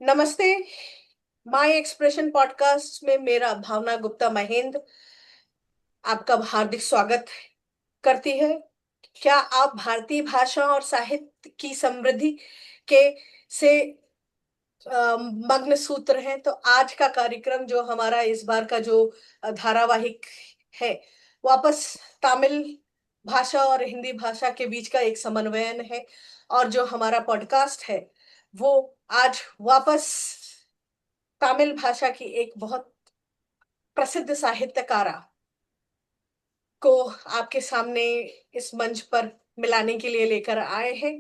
नमस्ते। My expression podcast में मेरा भावना गुप्ता महेंद्र आपका हार्दिक स्वागत करती है। क्या आप भारतीय भाषा और साहित्य की समृद्धि के से मग्न सूत्र हैं? तो आज का कार्यक्रम जो हमारा इस बार का जो धारावाहिक है, वापस तमिल भाषा और हिंदी भाषा के बीच का एक समन्वयन है। और जो हमारा पॉडकास्ट है वो आज वापस तमिल भाषा की एक बहुत प्रसिद्ध साहित्यकारा को आपके सामने इस मंच पर मिलाने के लिए लेकर आए हैं।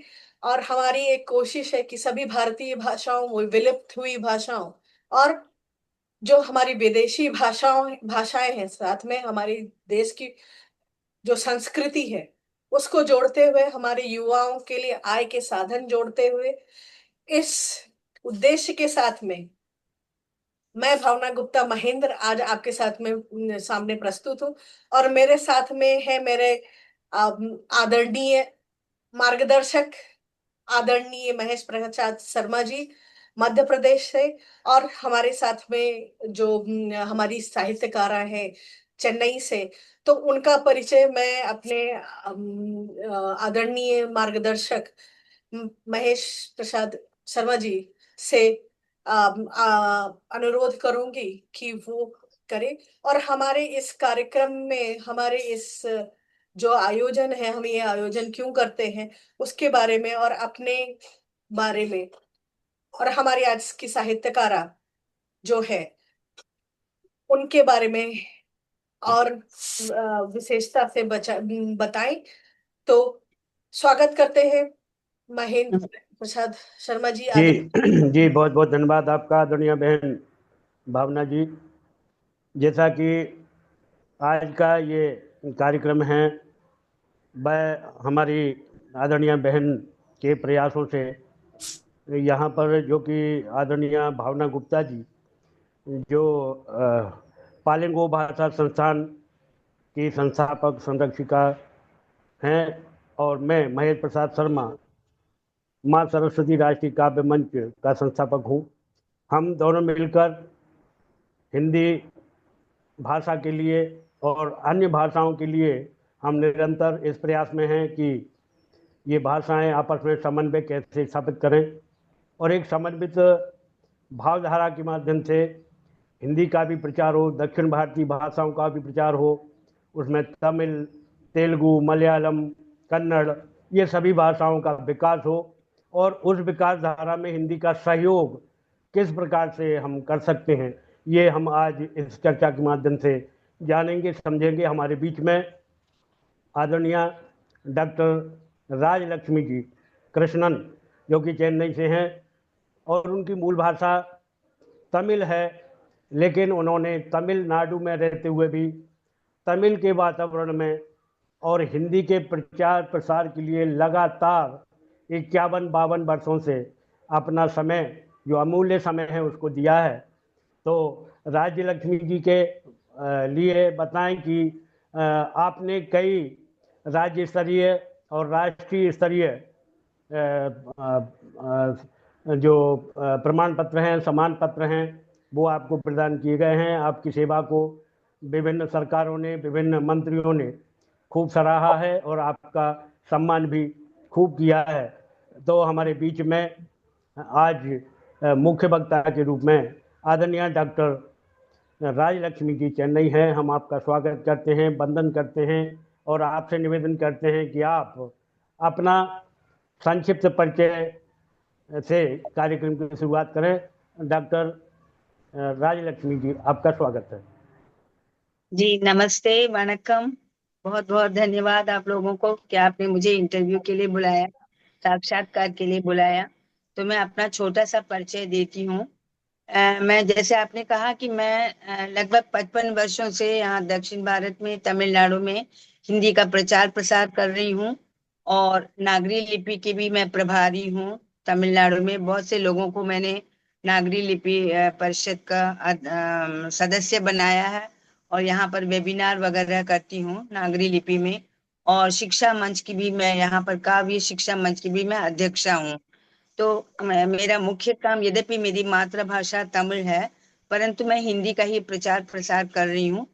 और हमारी एक कोशिश है कि सभी भारतीय भाषाओं, वो विलुप्त हुई भाषाओं और जो हमारी विदेशी भाषाएं हैं, साथ में हमारी देश की जो संस्कृति है, उसको जोड़ते हुए, हमारे युवाओं के लिए आय के साधन जोड़ते हुए, इस उद्देश्य के साथ में मैं भावना गुप्ता महेंद्र आज आपके साथ में सामने प्रस्तुत हूँ। और मेरे साथ में है मेरे आदरणीय मार्गदर्शक, आदरणीय महेश प्रसाद शर्मा जी, मध्य प्रदेश से। और हमारे साथ में जो हमारी साहित्यकारा है चेन्नई से। तो उनका परिचय मैं अपने आदरणीय मार्गदर्शक महेश प्रसाद शर्मा जी से अनुरोध करूंगी कि वो करे। और हमारे इस कार्यक्रम में, हमारे इस जो आयोजन है, हम ये आयोजन क्यों करते हैं उसके बारे में और अपने बारे में, और हमारी आज की साहित्यकारा जो है उनके बारे में और विशेषता से बताएं। तो स्वागत करते हैं महेंद्र प्रसाद शर्मा जी, जी आदर। जी, बहुत बहुत धन्यवाद आपका आदरणीय बहन भावना जी। जैसा कि आज का ये कार्यक्रम है, वह हमारी आदरणीय बहन के प्रयासों से यहाँ पर, जो कि आदरणीय भावना गुप्ता जी, जो पालिंगो भाषा संस्थान की संस्थापक संरक्षिका हैं, और मैं महेश प्रसाद शर्मा माँ सरस्वती राष्ट्रीय काव्य मंच का संस्थापक हूँ। हम दोनों मिलकर हिंदी भाषा के लिए और अन्य भाषाओं के लिए हम निरंतर इस प्रयास में हैं कि ये भाषाएं आपस में समन्वय कैसे स्थापित करें और एक समन्वित भावधारा के माध्यम से हिंदी का भी प्रचार हो, दक्षिण भारतीय भाषाओं का भी प्रचार हो, उसमें तमिल, तेलुगु, मलयालम, कन्नड़, ये सभी भाषाओं का विकास हो। और उस विकास धारा में हिंदी का सहयोग किस प्रकार से हम कर सकते हैं, ये हम आज इस चर्चा के माध्यम से जानेंगे, समझेंगे। हमारे बीच में आदरणीय डॉक्टर राजलक्ष्मी जी कृष्णन, जो कि चेन्नई से हैं, और उनकी मूल भाषा तमिल है, लेकिन उन्होंने तमिलनाडु में रहते हुए भी तमिल के वातावरण में और हिंदी के प्रचार प्रसार के लिए लगातार 51-52 वर्षों से अपना समय, जो अमूल्य समय है, उसको दिया है। तो राज्य लक्ष्मी जी के लिए बताएं कि आपने कई राज्य स्तरीय और राष्ट्रीय स्तरीय जो प्रमाण पत्र हैं, सम्मान पत्र हैं, वो आपको प्रदान किए गए हैं। आपकी सेवा को विभिन्न सरकारों ने, विभिन्न मंत्रियों ने खूब सराहा है और आपका सम्मान भी खूब किया है। तो हमारे बीच में आज मुख्य वक्ता के रूप में आदरणीय डॉक्टर राजलक्ष्मी जी चेन्नई हैं। हम आपका स्वागत करते हैं, वंदन करते हैं और आपसे निवेदन करते हैं कि आप अपना संक्षिप्त परिचय से कार्यक्रम की शुरुआत करें। डॉक्टर राजलक्ष्मी जी, आपका स्वागत है। जी नमस्ते, वणक्कम। बहुत बहुत धन्यवाद आप लोगों को कि आपने मुझे इंटरव्यू के लिए बुलाया, साक्षात्कार के लिए बुलाया। तो मैं अपना छोटा सा परिचय देती हूँ। मैं, जैसे आपने कहा कि मैं लगभग 55 वर्षों से यहाँ दक्षिण भारत में तमिलनाडु में हिंदी का प्रचार प्रसार कर रही हूँ और नागरी लिपि की भी मैं प्रभारी हूँ। तमिलनाडु में बहुत से लोगों को मैंने नागरी लिपि परिषद का सदस्य बनाया है और यहाँ पर वेबिनार वगैरह करती हूँ नागरी लिपि में। और शिक्षा मंच की भी मैं यहाँ पर, काव्य शिक्षा मंच की भी मैं अध्यक्षा हूँ। तो मेरा मुख्य काम, यद्यपि मेरी मातृभाषा तमिल है, परंतु मैं हिंदी का ही प्रचार प्रसार कर रही हूँ।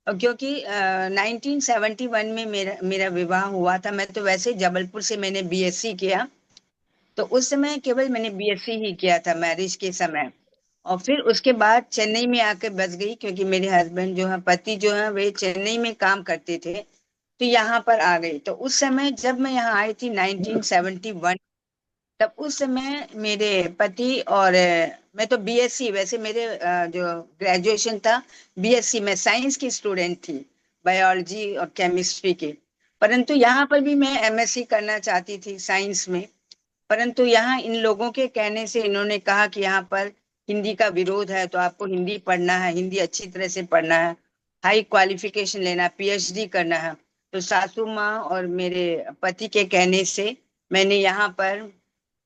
और क्योंकि 1971 में मेरा मेरा विवाह हुआ था। मैं तो वैसे जबलपुर से मैंने बीएससी किया, तो उस समय केवल मैंने बीएससी ही किया था मैरिज के समय। और फिर उसके बाद चेन्नई में आके बस गई, क्योंकि मेरे हस्बैंड जो है, पति जो है, वे चेन्नई में काम करते थे, तो यहाँ पर आ गई। तो उस समय जब मैं यहाँ आई थी 1971, तब उस समय मेरे पति और मैं तो बीएससी, वैसे मेरे जो ग्रेजुएशन था बीएससी में साइंस की स्टूडेंट थी, बायोलॉजी और केमिस्ट्री की। परंतु यहाँ पर भी मैं एमएससी करना चाहती थी साइंस में। परंतु यहाँ इन लोगों के कहने से इन्होंने कहा कि यहाँ पर हिंदी का विरोध है, तो आपको हिंदी पढ़ना है, हिंदी अच्छी तरह से पढ़ना है, हाई क्वालिफिकेशन लेना, पीएचडी करना है। तो सासू माँ और मेरे पति के कहने से मैंने यहाँ पर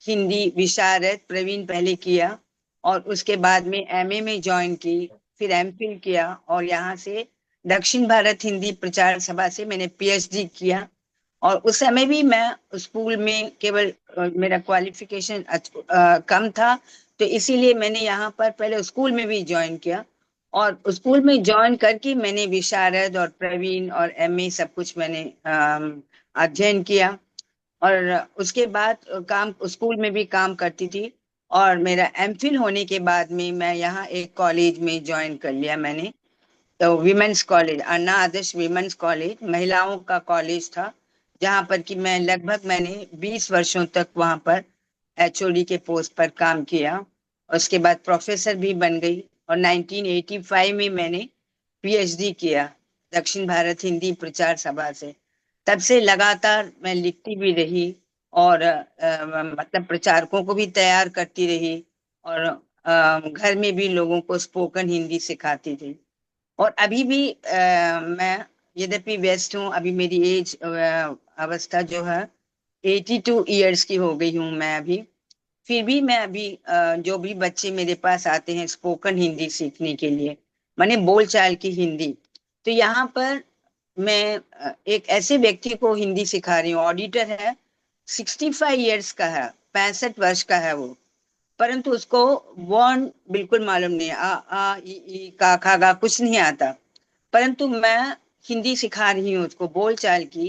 हिंदी विशारद प्रवीण पहले किया, और उसके बाद में एमए में ज्वाइन की, फिर एमफिल किया, और यहाँ से दक्षिण भारत हिंदी प्रचार सभा से मैंने पीएचडी किया। और उस समय भी मैं स्कूल में केवल मेरा क्वालिफिकेशन कम था, तो इसीलिए मैंने यहाँ पर पहले स्कूल में भी ज्वाइन किया, और स्कूल में ज्वाइन करके मैंने विशारद और प्रवीण और एमए सब कुछ मैंने अध्ययन किया। और उसके बाद काम, स्कूल में भी काम करती थी। और मेरा एमफिल होने के बाद में मैं यहाँ एक कॉलेज में ज्वाइन कर लिया मैंने, तो विमेंस कॉलेज, अन्ना आदर्श विमेंस कॉलेज, महिलाओं का कॉलेज था, जहाँ पर कि मैं लगभग मैंने 20 वर्षों तक वहाँ पर एचओडी के पोस्ट पर काम किया। उसके बाद प्रोफेसर भी बन गई, और 1985 में मैंने पीएचडी किया दक्षिण भारत हिंदी प्रचार सभा से। तब से लगातार मैं लिखती भी रही, और मतलब प्रचारकों को भी तैयार करती रही, और घर में भी लोगों को स्पोकन हिंदी सिखाती थी। और अभी भी मैं यद्यपि व्यस्त हूँ, अभी मेरी एज अवस्था जो है 82 ईयर्स की हो गई हूँ मैं अभी, फिर भी मैं अभी जो भी बच्चे मेरे पास आते हैं स्पोकन हिंदी सीखने के लिए, माने बोलचाल की हिंदी, तो यहाँ पर मैं एक ऐसे व्यक्ति को हिंदी सिखा रही हूँ, ऑडिटर है, 65 ईयर्स का है, 65 वर्ष का है वो, परंतु उसको वर्ण बिल्कुल मालूम नहीं है, आ ई का खा गा कुछ नहीं आता। परंतु मैं हिंदी सिखा रही हूँ उसको बोलचाल की,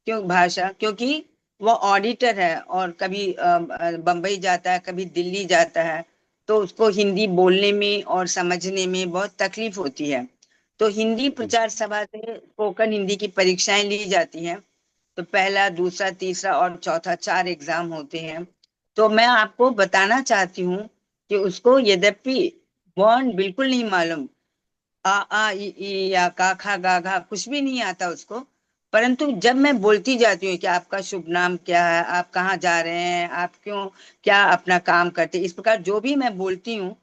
क्यों भाषा, क्योंकि वो ऑडिटर है, और कभी बम्बई जाता है, कभी दिल्ली जाता है, तो उसको हिंदी बोलने में और समझने में बहुत तकलीफ होती है। तो हिंदी प्रचार सभा से स्पोकन हिंदी की परीक्षाएं ली जाती हैं, तो पहला, दूसरा, तीसरा और चौथा 4 एग्जाम होते हैं। तो मैं आपको बताना चाहती हूँ कि उसको यद्यपि वर्ण बिल्कुल नहीं मालूम, आ ई या का खा गा घा कुछ भी नहीं आता उसको, परंतु जब मैं बोलती जाती हूँ कि आपका शुभ नाम क्या है, आप कहाँ जा रहे हैं, आप क्यों, क्या अपना काम करते, इस प्रकार जो भी मैं बोलती हूँ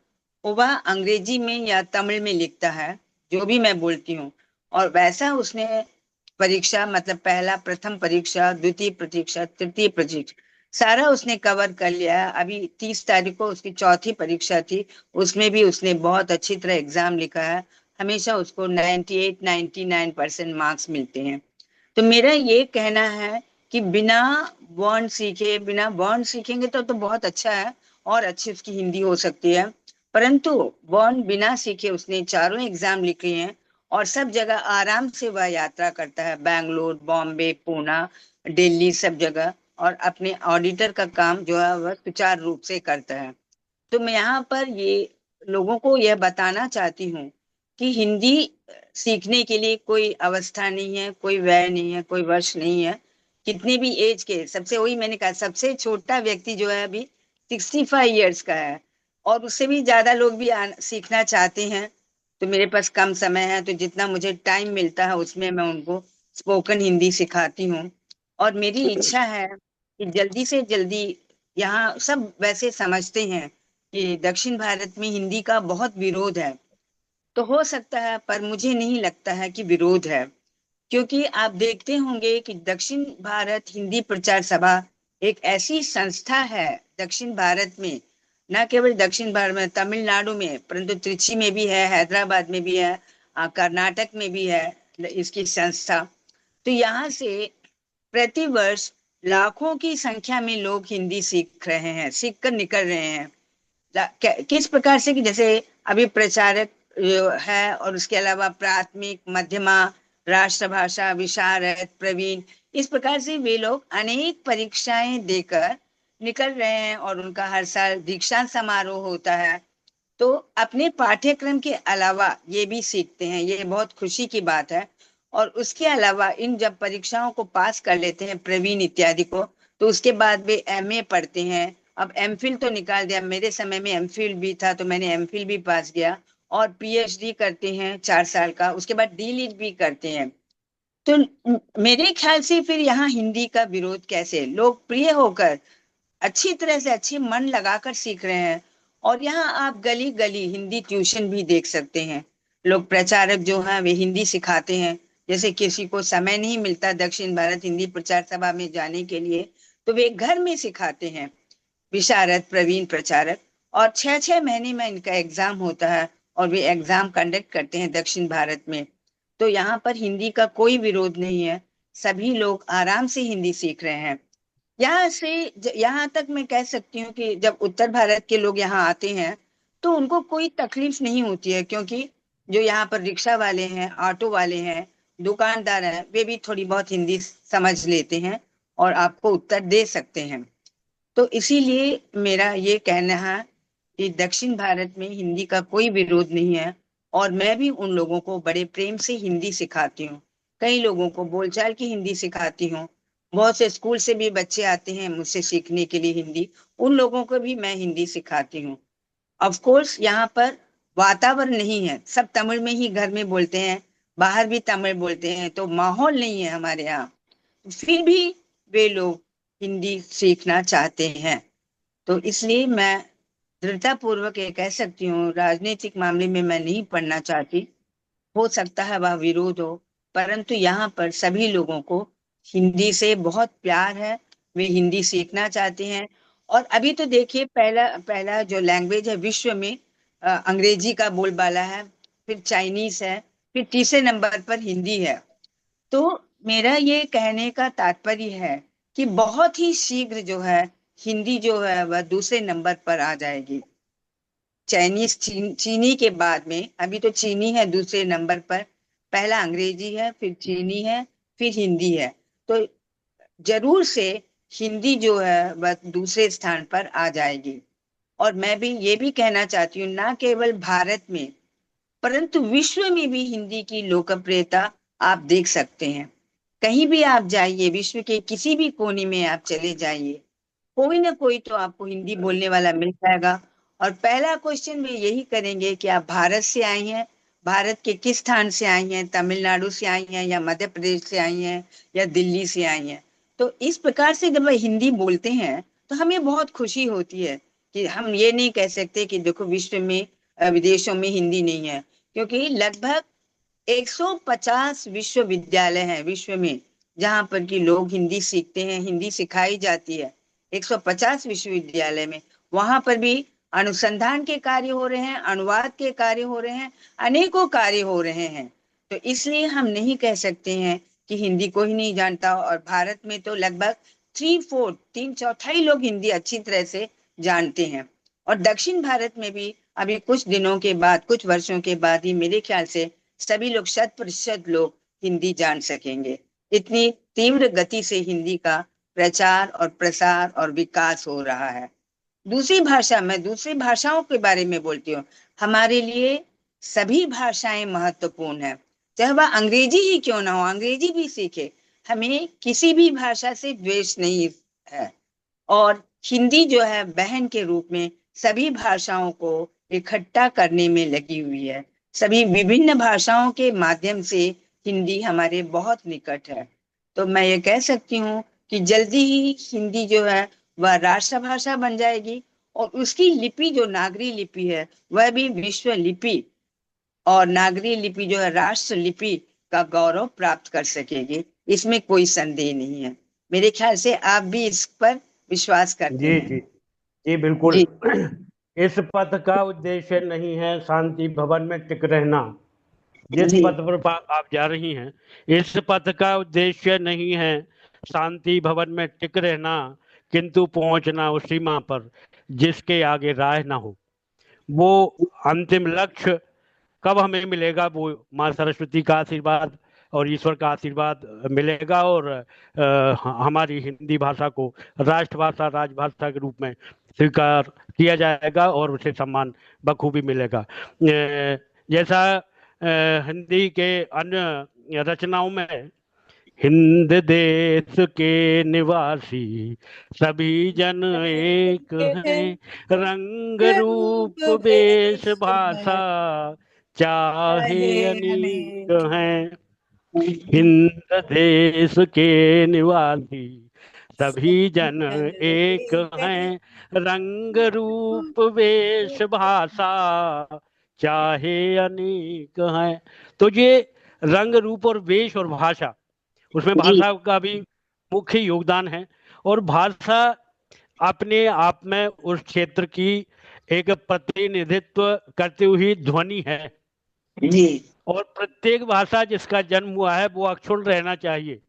वो वह अंग्रेजी में या तमिल में लिखता है, जो भी मैं बोलती हूँ। और वैसा उसने परीक्षा, मतलब पहला, प्रथम परीक्षा, द्वितीय परीक्षा, तृतीय परीक्षा, सारा उसने कवर कर लिया है। अभी 30 तारीख को उसकी चौथी परीक्षा थी, उसमें भी उसने बहुत अच्छी तरह एग्जाम लिखा है। हमेशा उसको 98-99% मार्क्स मिलते हैं। तो मेरा ये कहना है कि बिना वर्ण सीखे, बिना वर्ण सीखेंगे तो बहुत अच्छा है, और अच्छी उसकी हिंदी हो सकती है। परंतु वर्ण बिना सीखे उसने चारों एग्जाम लिखे हैं, और सब जगह आराम से वह यात्रा करता है, बैंगलोर, बॉम्बे, पूना, दिल्ली, सब जगह, और अपने ऑडिटर का काम जो है वह सुचारू रूप से करता है। तो मैं यहाँ पर ये लोगों को यह बताना चाहती हूँ कि हिंदी सीखने के लिए कोई अवस्था नहीं है, कोई वय नहीं है, कोई वर्ष नहीं है, कितने भी एज के, सबसे, वही मैंने कहा, सबसे छोटा व्यक्ति जो है अभी 65 ईयर्स का है, और उससे भी ज्यादा लोग भी सीखना चाहते हैं। तो मेरे पास कम समय है, तो जितना मुझे टाइम मिलता है उसमें मैं उनको स्पोकन हिंदी सिखाती हूँ। और मेरी इच्छा है कि जल्दी से जल्दी, यहाँ सब वैसे समझते हैं कि दक्षिण भारत में हिंदी का बहुत विरोध है, तो हो सकता है, पर मुझे नहीं लगता है कि विरोध है। क्योंकि आप देखते होंगे कि दक्षिण भारत हिंदी प्रचार सभा एक ऐसी संस्था है दक्षिण भारत में, न केवल दक्षिण भारत में, तमिलनाडु में, परंतु त्रिची में भी है, हैदराबाद में भी है, कर्नाटक में भी है इसकी संस्था। तो यहाँ से प्रति वर्ष लाखों की संख्या में लोग हिंदी सीख रहे हैं, सीख कर निकल रहे हैं। किस प्रकार से कि जैसे अभी प्रचारक है, और उसके अलावा प्राथमिक, मध्यमा, राष्ट्रभाषा, विशारद, प्रवीण, इस प्रकार से वे लोग अनेक परीक्षाएं देकर निकल रहे हैं, और उनका हर साल दीक्षांत समारोह होता है। तो अपने पाठ्यक्रम के अलावा ये भी सीखते हैं, ये बहुत खुशी की बात है। और उसके अलावा इन जब परीक्षाओं को पास कर लेते हैं, प्रवीण इत्यादि को, तो उसके बाद वे एमए पढ़ते हैं। अब एमफिल तो निकाल दिया, मेरे समय में एमफिल भी था, तो मैंने एमफिल भी पास किया, और पीएचडी करते हैं 4 साल का, उसके बाद डीलिट भी करते हैं। तो मेरे ख्याल से फिर यहाँ हिंदी का विरोध कैसे, लोग प्रिय होकर अच्छी तरह से अच्छी मन लगाकर सीख रहे हैं। और यहाँ आप गली गली हिंदी ट्यूशन भी देख सकते हैं। लोग प्रचारक जो हैं वे हिंदी सिखाते हैं। जैसे किसी को समय नहीं मिलता दक्षिण भारत हिंदी प्रचार सभा में जाने के लिए, तो वे घर में सिखाते हैं, विशारद, प्रवीण, प्रचारक। और 6-6 महीने में इनका एग्जाम होता है, और वे एग्जाम कंडक्ट करते हैं दक्षिण भारत में। तो यहाँ पर हिंदी का कोई विरोध नहीं है, सभी लोग आराम से हिंदी सीख रहे हैं। यहाँ से यहाँ तक मैं कह सकती हूँ कि जब उत्तर भारत के लोग यहाँ आते हैं तो उनको कोई तकलीफ नहीं होती है, क्योंकि जो यहाँ पर रिक्शा वाले हैं, ऑटो वाले हैं, दुकानदार हैं, वे भी थोड़ी बहुत हिंदी समझ लेते हैं और आपको उत्तर दे सकते हैं। तो इसीलिए मेरा ये कहना है कि दक्षिण भारत में हिंदी का कोई विरोध नहीं है, और मैं भी उन लोगों को बड़े प्रेम से हिंदी सिखाती हूँ। कई लोगों को बोलचाल की हिंदी सिखाती हूँ। बहुत से स्कूल से भी बच्चे आते हैं मुझसे सीखने के लिए हिंदी, उन लोगों को भी मैं हिंदी सिखाती हूँ। ऑफ कोर्स यहाँ पर वातावरण नहीं है, सब तमिल में ही घर में बोलते हैं, बाहर भी तमिल बोलते हैं, तो माहौल नहीं है हमारे यहाँ। फिर भी वे लोग हिंदी सीखना चाहते हैं। तो इसलिए मैं दृढ़ता पूर्वक ये कह सकती हूँ, राजनीतिक मामले में मैं नहीं पढ़ना चाहती। हो सकता है वह विरोध हो, परंतु यहाँ पर सभी लोगों को हिंदी से बहुत प्यार है, वे हिंदी सीखना चाहते हैं। और अभी तो देखिए, पहला पहला जो लैंग्वेज है विश्व में, अंग्रेजी का बोलबाला है, फिर चाइनीज है, फिर तीसरे नंबर पर हिंदी है। तो मेरा ये कहने का तात्पर्य है कि बहुत ही शीघ्र जो है हिंदी जो है वह दूसरे नंबर पर आ जाएगी। चाइनीज, चीनी के बाद में अभी तो चीनी है दूसरे नंबर पर, पहला अंग्रेजी है, फिर चीनी है, फिर हिंदी है। तो जरूर से हिंदी जो है वह दूसरे स्थान पर आ जाएगी। और मैं भी ये भी कहना चाहती हूँ, ना केवल भारत में परंतु विश्व में भी हिंदी की लोकप्रियता आप देख सकते हैं। कहीं भी आप जाइए, विश्व के किसी भी कोने में आप चले जाइए, कोई ना कोई तो आपको हिंदी बोलने वाला मिल जाएगा। और पहला क्वेश्चन वे यही करेंगे कि आप भारत से आई हैं, भारत के किस स्थान से आई हैं, तमिलनाडु से आई हैं, या मध्य प्रदेश से आई हैं, या दिल्ली से आई हैं। तो इस प्रकार से जब वह हिंदी बोलते हैं तो हमें बहुत खुशी होती है कि हम ये नहीं कह सकते कि देखो विश्व में, विदेशों में हिंदी नहीं है, क्योंकि लगभग 150 विश्वविद्यालय हैं विश्व में, जहां पर कि लोग हिंदी सीखते हैं, हिंदी सिखाई जाती है। 150 विश्वविद्यालय में, वहां पर भी अनुसंधान के कार्य हो रहे हैं, अनुवाद के कार्य हो रहे हैं, अनेकों कार्य हो रहे हैं। तो इसलिए हम नहीं कह सकते हैं कि हिंदी कोई नहीं जानता। और भारत में तो लगभग 3/4 लोग हिंदी अच्छी तरह से जानते हैं। और दक्षिण भारत में भी अभी कुछ दिनों के बाद, कुछ वर्षों के बाद ही मेरे ख्याल से सभी लोग, 100% लोग हिंदी जान सकेंगे। इतनी तीव्र गति से हिंदी का प्रचार और प्रसार और विकास हो रहा है। दूसरी भाषा, मैं दूसरी भाषाओं के बारे में बोलती हूँ। हमारे लिए सभी भाषाएं महत्वपूर्ण है, चाहे वह अंग्रेजी ही क्यों ना हो, अंग्रेजी भी सीखे। हमें किसी भी भाषा से द्वेष नहीं है। और हिंदी जो है बहन के रूप में सभी भाषाओं को इकट्ठा करने में लगी हुई है। सभी विभिन्न भाषाओं के माध्यम से हिंदी हमारे बहुत निकट है। तो मैं ये कह सकती हूँ कि जल्दी ही हिंदी जो है वह राष्ट्रभाषा बन जाएगी, और उसकी लिपि जो नागरी लिपि है वह भी विश्व लिपि, और नागरी लिपि जो है राष्ट्र लिपि का गौरव प्राप्त कर सकेगी। इसमें कोई संदेह नहीं है। मेरे ख्याल से आप भी इस पर विश्वास करते जी हैं। जी जी बिल्कुल। जी इस पथ का उद्देश्य नहीं है शांति भवन में टिक रहना। जिस जी पथ पर आप जा रही हैं, इस पथ का उद्देश्य नहीं है शांति भवन में टिक रहना, किंतु पहुंचना उस सीमा पर जिसके आगे राह ना हो। वो अंतिम लक्ष्य कब हमें मिलेगा, वो माँ सरस्वती का आशीर्वाद और ईश्वर का आशीर्वाद मिलेगा, और हमारी हिंदी भाषा को राष्ट्रभाषा राजभाषा के रूप में स्वीकार किया जाएगा और उसे सम्मान बखूबी मिलेगा। जैसा हिंदी के अन्य रचनाओं में, हिंद देश के निवासी सभी जन एक हैं, रंग रूप रूप वेश भेष भाषा भाषा चाहे है अनेक अनेक। हैं। हिंद देश के निवासी सभी जन जन एक एक है, हैं, रंग रूप वेश भाषा चाहे अनेक हैं। तो ये रंग रूप और वेश और भाषा, उसमें जी भाषा का भी मुख्य योगदान है। और भाषा अपने आप में उस क्षेत्र की एक प्रतिनिधित्व करती हुई ध्वनि है, जी और प्रत्येक भाषा जिसका जन्म हुआ है वो अक्षुण्ण रहना चाहिए।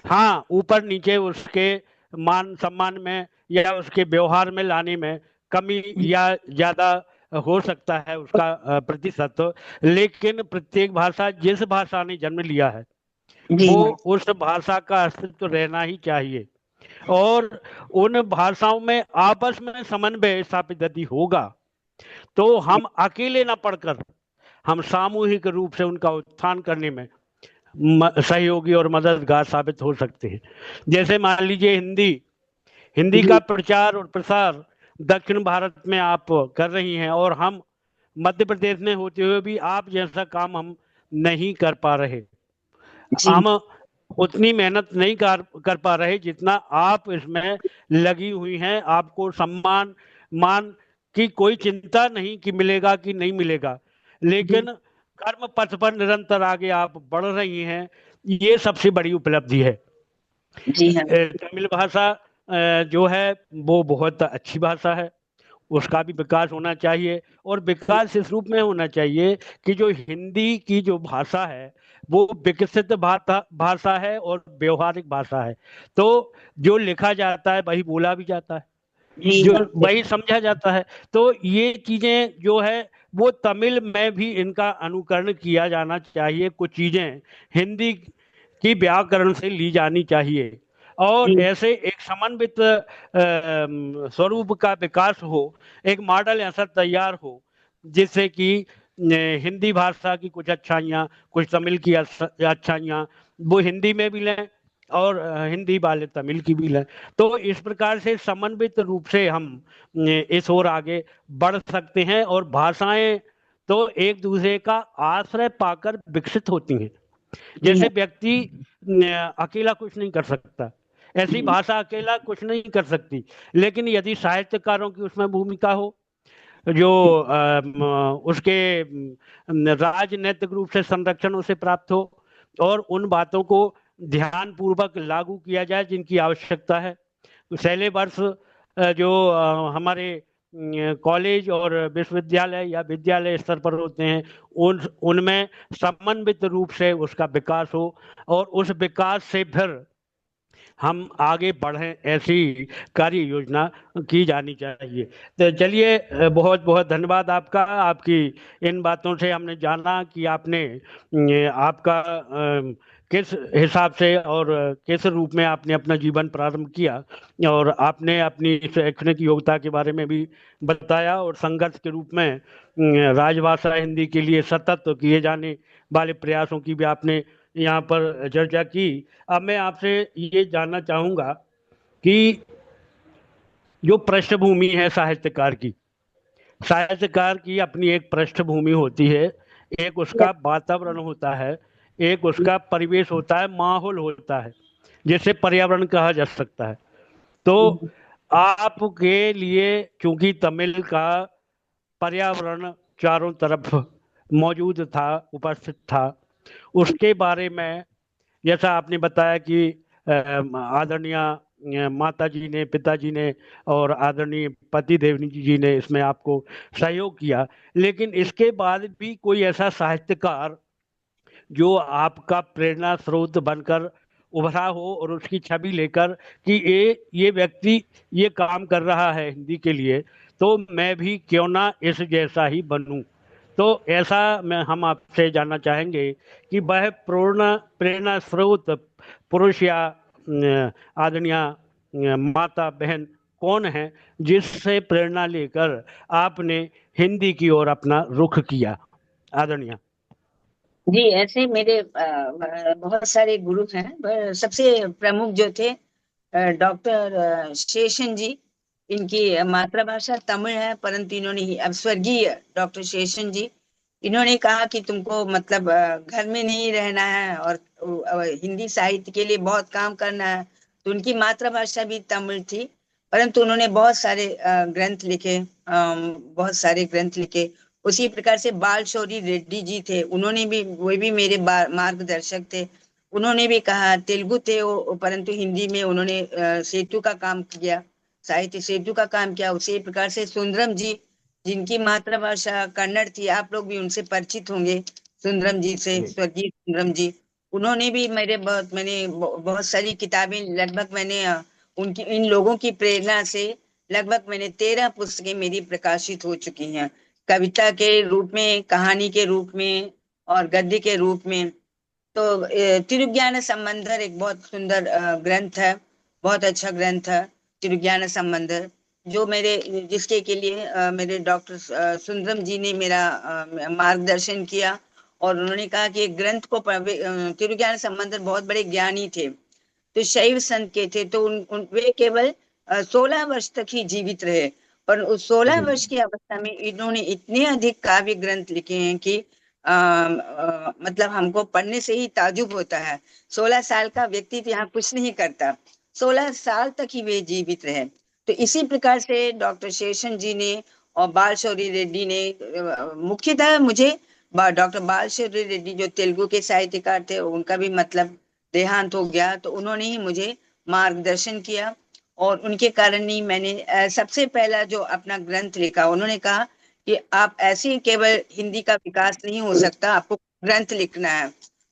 हाँ, ऊपर नीचे उसके मान सम्मान में या उसके व्यवहार में लाने में कमी या ज्यादा हो सकता है उसका प्रतिशत, लेकिन प्रत्येक भाषा जिस भाषा ने जन्म लिया है जी वो हाँ उस भाषा का अस्तित्व रहना ही चाहिए। और उन भाषाओं में आपस में समन्वय स्थापित यदि होगा तो हम अकेले ना पढ़कर हम सामूहिक रूप से उनका उत्थान करने में सहयोगी और मददगार साबित हो सकते हैं। जैसे मान लीजिए हिंदी हिंदी जी का प्रचार और प्रसार दक्षिण भारत में आप कर रही हैं, और हम मध्य प्रदेश में होते हुए भी आप जैसा काम हम नहीं कर पा रहे। जी हम उतनी मेहनत नहीं कर पा रहे जितना आप इसमें लगी हुई हैं। आपको सम्मान मान की कोई चिंता नहीं कि मिलेगा कि नहीं मिलेगा, जी लेकिन कर्म पथ पर निरंतर आगे आप बढ़ रही हैं, ये सबसे बड़ी उपलब्धि है। जी हाँ तमिल भाषा जो है वो बहुत अच्छी भाषा है, उसका भी विकास होना चाहिए, और विकास इस रूप में होना चाहिए कि जो हिंदी की जो भाषा है वो विकसित भाषा है और व्यवहारिक भाषा है। तो जो लिखा जाता है वही बोला भी जाता है, जी जो हाँ वही समझा जाता है। तो ये चीजें जो है वो तमिल में भी इनका अनुकरण किया जाना चाहिए। कुछ चीजें हिंदी की व्याकरण से ली जानी चाहिए, और जी ऐसे एक समन्वित स्वरूप का विकास हो, एक मॉडल ऐसा तैयार हो जिससे कि हिंदी भाषा की कुछ अच्छाइयाँ, कुछ तमिल की अच्छाइयाँ वो हिंदी में भी लें, और हिंदी वाले तमिल की भी लें। तो इस प्रकार से समन्वित रूप से हम इस ओर आगे बढ़ सकते हैं, और भाषाएं तो एक दूसरे का आश्रय पाकर विकसित होती हैं। जी जैसे हाँ व्यक्ति अकेला कुछ नहीं कर सकता, ऐसी भाषा अकेला कुछ नहीं कर सकती, लेकिन यदि साहित्यकारों की उसमें भूमिका हो, जो उसके राजनैतिक रूप से संरक्षण उसे प्राप्त हो, और उन बातों को ध्यान पूर्वक लागू किया जाए जिनकी आवश्यकता है। सिलेबस जो हमारे कॉलेज और विश्वविद्यालय या विद्यालय स्तर पर होते हैं, उन उनमें समन्वित रूप से उसका विकास हो, और उस विकास से फिर हम आगे बढ़ें, ऐसी कार्य योजना की जानी चाहिए। तो चलिए, बहुत बहुत धन्यवाद आपका। आपकी इन बातों से हमने जाना कि आपने आपका किस हिसाब से और किस रूप में आपने अपना जीवन प्रारंभ किया, और आपने अपनी शैक्षणिक योग्यता के बारे में भी बताया, और संघर्ष के रूप में राजभाषा हिंदी के लिए सतत किए जाने वाले प्रयासों की भी आपने यहाँ पर चर्चा की। अब मैं आपसे ये जानना चाहूंगा कि जो पृष्ठभूमि है साहित्यकार की अपनी एक पृष्ठभूमि होती है, एक उसका वातावरण होता है, एक उसका परिवेश होता है, माहौल होता है, जिसे पर्यावरण कहा जा सकता है। तो आपके लिए चूंकि तमिल का पर्यावरण चारों तरफ मौजूद था, उपस्थित था, उसके बारे में जैसा आपने बताया कि आदरणीय माता जी ने, पिताजी ने और आदरणीय पति देवनी जी ने इसमें आपको सहयोग किया, लेकिन इसके बाद भी कोई ऐसा साहित्यकार जो आपका प्रेरणा स्रोत बनकर उभरा हो और उसकी छवि लेकर कि ये व्यक्ति ये काम कर रहा है हिंदी के लिए, तो मैं भी क्यों ना इस जैसा ही बनूं। तो ऐसा मैं हम आपसे जानना चाहेंगे कि वह पूर्ण प्रेरणा स्रोत पुरुष या आदरणीय माता बहन कौन है जिससे प्रेरणा लेकर आपने हिंदी की ओर अपना रुख किया, आदरणीय। जी, ऐसे मेरे बहुत सारे गुरु हैं, सबसे प्रमुख जो थे डॉक्टर शेषन जी। इनकी मातृभाषा तमिल है, परंतु इन्होंने अब स्वर्गीय डॉक्टर शेषन जी, इन्होंने कहा कि तुमको मतलब घर में नहीं रहना है और हिंदी साहित्य के लिए बहुत काम करना है। तो उनकी मातृभाषा भी तमिल थी, परंतु उन्होंने बहुत सारे ग्रंथ लिखे, बहुत सारे ग्रंथ लिखे। उसी प्रकार से बाल शौरी रेड्डी जी थे, उन्होंने भी, वो भी मेरे मार्गदर्शक थे। उन्होंने भी कहा, तेलुगु थे वो, परंतु हिंदी में उन्होंने सेतु का काम किया, साहित्य सेतु का काम किया। उसी प्रकार से सुंदरम जी, जिनकी मातृभाषा कन्नड़ थी, आप लोग भी उनसे परिचित होंगे, सुंदरम जी से, जी स्वर्गीय सुंदरम जी। उन्होंने भी मैंने बहुत सारी किताबें, लगभग मैंने उनकी, इन लोगों की प्रेरणा से लगभग मैंने 13 पुस्तकें मेरी प्रकाशित हो चुकी हैं, कविता के रूप में, कहानी के रूप में और गद्य के रूप में। तो तिरुज्ञान संबंधर एक बहुत सुंदर ग्रंथ है, बहुत अच्छा ग्रंथ है तिरुज्ञान संबंधर, जो मेरे, जिसके के लिए मेरे डॉक्टर सुंदरम जी ने मेरा मार्गदर्शन किया। और उन्होंने कहा कि एक ग्रंथ को तिरुज्ञान संबंधर बहुत बड़े ज्ञानी थे, तो शैव संत के थे, तो वे केवल 16 वर्ष तक ही जीवित रहे। पर उस 16 जी वर्ष की अवस्था में इन्होंने इतने अधिक काव्य ग्रंथ लिखे हैं कि मतलब हमको पढ़ने से ही ताजुब होता है। 16 साल का व्यक्ति तो यहाँ कुछ नहीं करता, 16 साल तक ही वे जीवित रहे। तो इसी प्रकार से डॉक्टर शेषन जी ने और बाल शौरी रेड्डी ने, मुख्यतः मुझे डॉक्टर बाल शौरी रेड्डी जो तेलुगु के साहित्यकार थे, उनका भी मतलब देहांत हो गया, तो उन्होंने ही मुझे मार्गदर्शन किया। और उनके कारण ही मैंने सबसे पहला जो अपना ग्रंथ लिखा, उन्होंने कहा कि आप ऐसे ही केवल हिंदी का विकास नहीं हो सकता, आपको ग्रंथ लिखना है।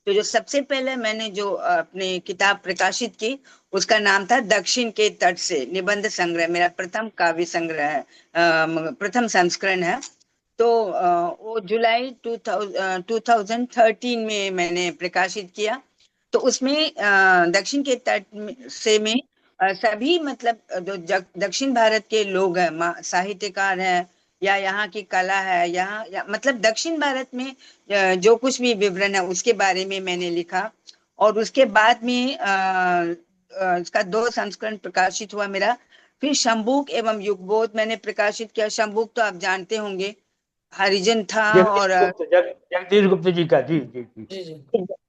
तो जो सबसे पहले मैंने जो अपनी किताब प्रकाशित की, उसका नाम था दक्षिण के तट से, निबंध संग्रह, मेरा प्रथम काव्य संग्रह है, प्रथम संस्करण है। तो वो जुलाई 2013 में मैंने प्रकाशित किया। तो उसमें दक्षिण के तट से में सभी मतलब जो दक्षिण भारत के लोग हैं, साहित्यकार हैं या यहाँ की कला है, मतलब दक्षिण भारत में जो कुछ भी विवरण है उसके बारे में मैंने लिखा। और उसके बाद में इसका 2 संस्करण प्रकाशित हुआ मेरा। फिर शंबुक एवं युगबोध मैंने प्रकाशित किया। शंबुक तो आप जानते होंगे, हरिजन था। और जगदीश गुप्त जी का, जी जी जी। जी जी।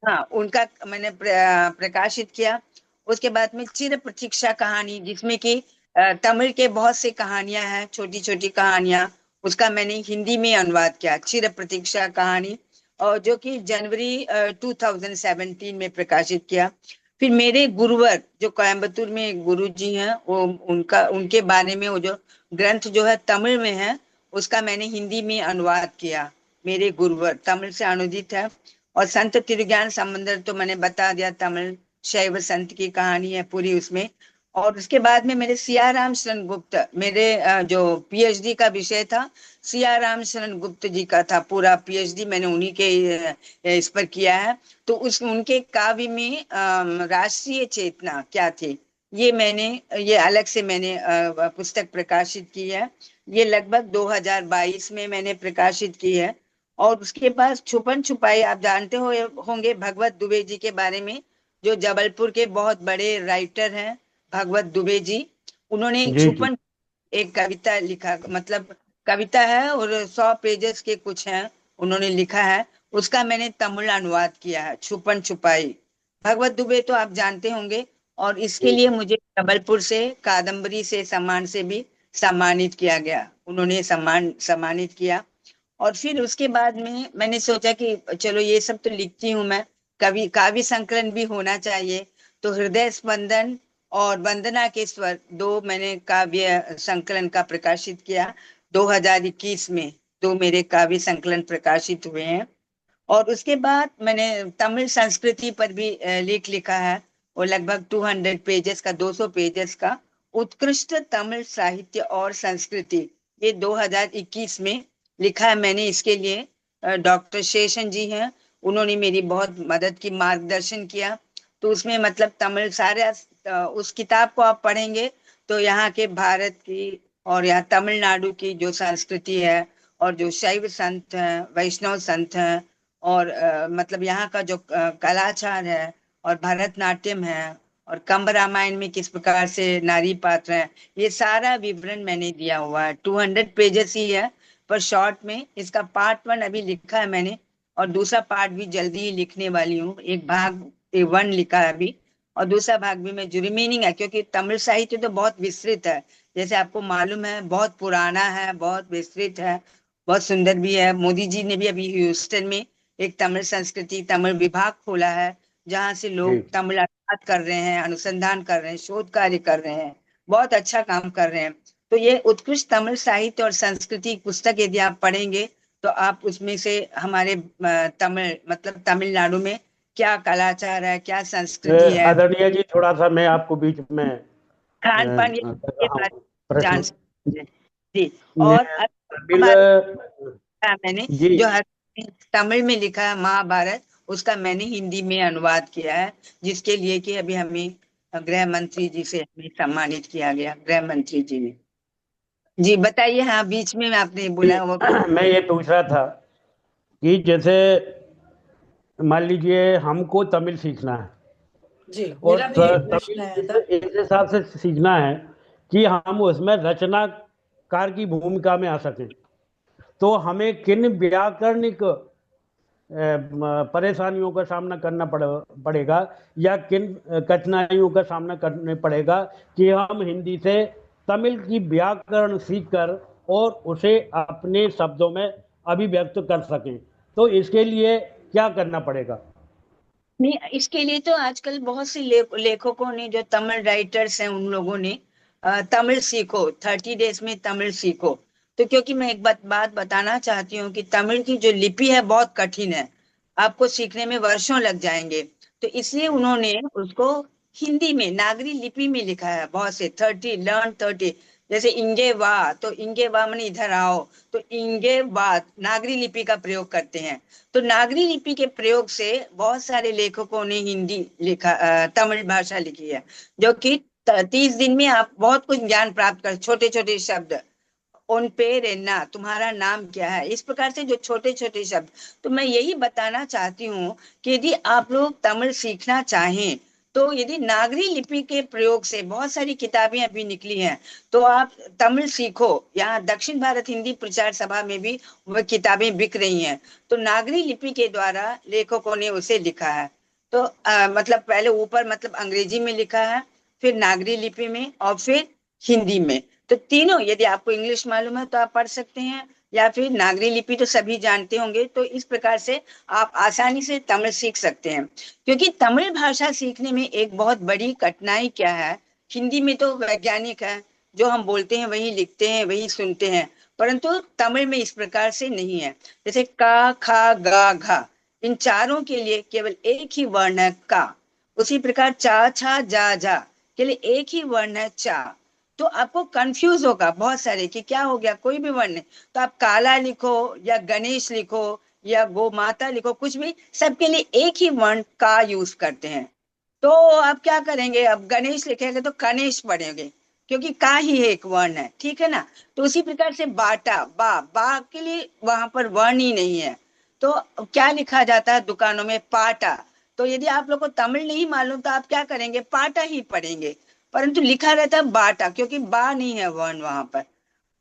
हाँ, उनका मैंने प्रकाशित किया। उसके बाद में चिर प्रतीक्षा कहानी, जिसमें कि तमिल के बहुत से कहानियां हैं, छोटी छोटी कहानियां, उसका मैंने हिंदी में अनुवाद किया, चिर प्रतीक्षा कहानी, और जो कि जनवरी 2017 में प्रकाशित किया। फिर मेरे गुरुवर जो कोयम्बतूर में गुरु जी हैं, वो उनके बारे में वो जो ग्रंथ जो है तमिल में है, उसका मैंने हिंदी में अनुवाद किया। मेरे गुरुवर तमिल से अनुदित है। और संत तिरुज्ञान संबंधर तो मैंने बता दिया, तमिल शैव संत की कहानी है पूरी उसमें। और उसके बाद में मेरे सियाराम शरण गुप्त, मेरे जो पीएचडी का विषय था, सियाराम शरण गुप्त जी का था, पूरा पीएचडी मैंने उन्हीं के इस पर किया है। तो उनके काव्य में राष्ट्रीय चेतना क्या थी, ये अलग से मैंने पुस्तक प्रकाशित की है। ये लगभग 2022 में मैंने प्रकाशित की है। और उसके पास छुपन छुपाई, आप जानते हो होंगे भगवत दुबे जी के बारे में, जो जबलपुर के बहुत बड़े राइटर हैं, भगवत दुबे जी। उन्होंने जी जी छुपन एक कविता लिखा, मतलब कविता है और 100 पेजेस के कुछ हैं, उन्होंने लिखा है। उसका मैंने तमिल अनुवाद किया है, छुपन छुपाई। भगवत दुबे तो आप जानते होंगे। और इसके जी लिए मुझे जबलपुर से कादम्बरी से सम्मान से भी सम्मानित किया गया, उन्होंने सम्मानित किया। और फिर उसके बाद में मैंने सोचा कि चलो ये सब तो लिखती हूँ मैं, कवि काव्य संकलन भी होना चाहिए। तो हृदय स्पंदन और वंदना के स्वर, 2 मैंने काव्य संकलन का प्रकाशित किया 2021 में। 2 मेरे काव्य संकलन प्रकाशित हुए हैं। और उसके बाद मैंने तमिल संस्कृति पर भी लेख लिखा है, वो लगभग 200 पेजेस का, 200 पेजेस का उत्कृष्ट तमिल साहित्य और संस्कृति, ये 2021 में लिखा है मैंने। इसके लिए डॉक्टर शेषन जी हैं, उन्होंने मेरी बहुत मदद की, मार्गदर्शन किया। तो उसमें मतलब तमिल सारे उस किताब को आप पढ़ेंगे तो यहाँ के भारत की और यहाँ तमिलनाडु की जो संस्कृति है, और जो शैव संत हैं, वैष्णव संत हैं, और मतलब यहाँ का जो कलाचार है, और भरतनाट्यम है, और कंब रामायण में किस प्रकार से नारी पात्र है, ये सारा विवरण मैंने दिया हुआ है। 200 पेजेस ही है, पर शॉर्ट में इसका पार्ट 1 अभी लिखा है मैंने, और दूसरा पार्ट भी जल्दी ही लिखने वाली हूँ। एक भाग 1 लिखा है अभी, और दूसरा भाग भी मैं, जो रिमेनिंग है, क्योंकि तमिल साहित्य तो बहुत विस्तृत है, जैसे आपको मालूम है, बहुत पुराना है, बहुत विस्तृत है, बहुत सुंदर भी है। मोदी जी ने भी अभी ह्यूस्टन में एक तमिल संस्कृति, तमिल विभाग खोला है, जहाँ से जी। लोग तमिल अध्ययन कर रहे हैं, अनुसंधान कर रहे हैं, शोध कार्य कर रहे हैं, बहुत अच्छा काम कर रहे हैं। तो ये उत्कृष्ट तमिल साहित्य और संस्कृति पुस्तक यदि आप पढ़ेंगे तो आप उसमें से हमारे तमिल मतलब तमिलनाडु में क्या कलाचार है, क्या संस्कृति है, आदरणीय जी, थोड़ा सा मैं आपको बीच में खान पान, कर ये रहा बात हूँ जान प्रश्न। सकते हैं। जी। मैं और तमिल मैंने जी। जो तमिल में लिखा है महाभारत, उसका मैंने हिंदी में अनुवाद किया है, जिसके लिए कि अभी हमें गृह मंत्री जी से हमें सम्मानित किया गया, गृह मंत्री जी ने। जी बताइए। हाँ, बीच में आपने बोला वो मैं ये पूछ रहा था कि जैसे मान लीजिए हमको तमिल सीखना है, जी, और मेरा भी यही प्रश्न तमिल आया था। इस हिसाब से सीखना है कि हम उसमें रचनाकार की भूमिका में आ सकें, तो हमें किन व्याकरणिक परेशानियों का सामना करना पड़ेगा, या किन कठिनाइयों का सामना करना पड़ेगा कि हम हिंदी से तमिल की व्याकरण सीखकर और उसे अपने शब्दों में अभिव्यक्त कर सकें? तो इसके लिए क्या करना पड़ेगा? नहीं, इसके लिए तो आजकल बहुत से लेखकों ने, जो तमिल राइटर्स हैं, उन लोगों ने तमिल सीखो, 30 डेज में तमिल सीखो। तो क्योंकि मैं एक बात बताना चाहती हूँ कि तमिल की जो लिपि है बहुत कठिन है, आपको सीखने में वर्षों लग जाएंगे। तो इसलिए उन्होंने उसको हिंदी में नागरी लिपि में लिखा है, बहुत से 30 जैसे इंगे वाह, तो इंगे वाह मैंने इधर आओ, तो इंगे वाह नागरी लिपि का प्रयोग करते हैं। तो नागरी लिपि के प्रयोग से बहुत सारे लेखकों ने हिंदी लिखा, तमिल भाषा लिखी है, जो कि 30 दिन में आप बहुत कुछ ज्ञान प्राप्त कर, छोटे छोटे शब्द, उन पे रहना, तुम्हारा नाम क्या है, इस प्रकार से जो छोटे छोटे शब्द। तो मैं यही बताना चाहती हूँ कि यदि आप लोग तमिल सीखना चाहें, तो यदि नागरी लिपि के प्रयोग से बहुत सारी किताबें अभी निकली हैं, तो आप तमिल सीखो। यहाँ दक्षिण भारत हिंदी प्रचार सभा में भी वह किताबें बिक रही हैं। तो नागरी लिपि के द्वारा लेखकों ने उसे लिखा है। तो मतलब पहले ऊपर मतलब अंग्रेजी में लिखा है, फिर नागरी लिपि में, और फिर हिंदी में। तो तीनों, यदि आपको इंग्लिश मालूम है तो आप पढ़ सकते हैं, या फिर नागरी लिपि तो सभी जानते होंगे। तो इस प्रकार से आप आसानी से तमिल सीख सकते हैं। क्योंकि तमिल भाषा सीखने में एक बहुत बड़ी कठिनाई क्या है, हिंदी में तो वैज्ञानिक है, जो हम बोलते हैं वही लिखते हैं, वही सुनते हैं, परंतु तमिल में इस प्रकार से नहीं है। जैसे का, खा, गा, घा, इन चारों के लिए केवल एक ही वर्ण है का। उसी प्रकार चा, छा, जा, जा के लिए एक ही वर्ण है चा। तो आपको कंफ्यूज होगा बहुत सारे कि क्या हो गया, कोई भी वर्ण नहीं। तो आप काला लिखो या गणेश लिखो या गो माता लिखो, कुछ भी, सबके लिए एक ही वर्ण का यूज करते हैं। तो आप क्या करेंगे, अब गणेश लिखेंगे तो गणेश पढ़ेंगे, क्योंकि का ही एक वर्ण है, ठीक है ना। तो उसी प्रकार से बाटा, बा के लिए वहां पर वर्ण ही नहीं है। तो क्या लिखा जाता है दुकानों में, पाटा। तो यदि आप लोग को तमिल नहीं मालूम तो आप क्या करेंगे, पाटा ही पढ़ेंगे, परंतु लिखा रहता है बाटा, क्योंकि बा नहीं है वर्ण वहां पर।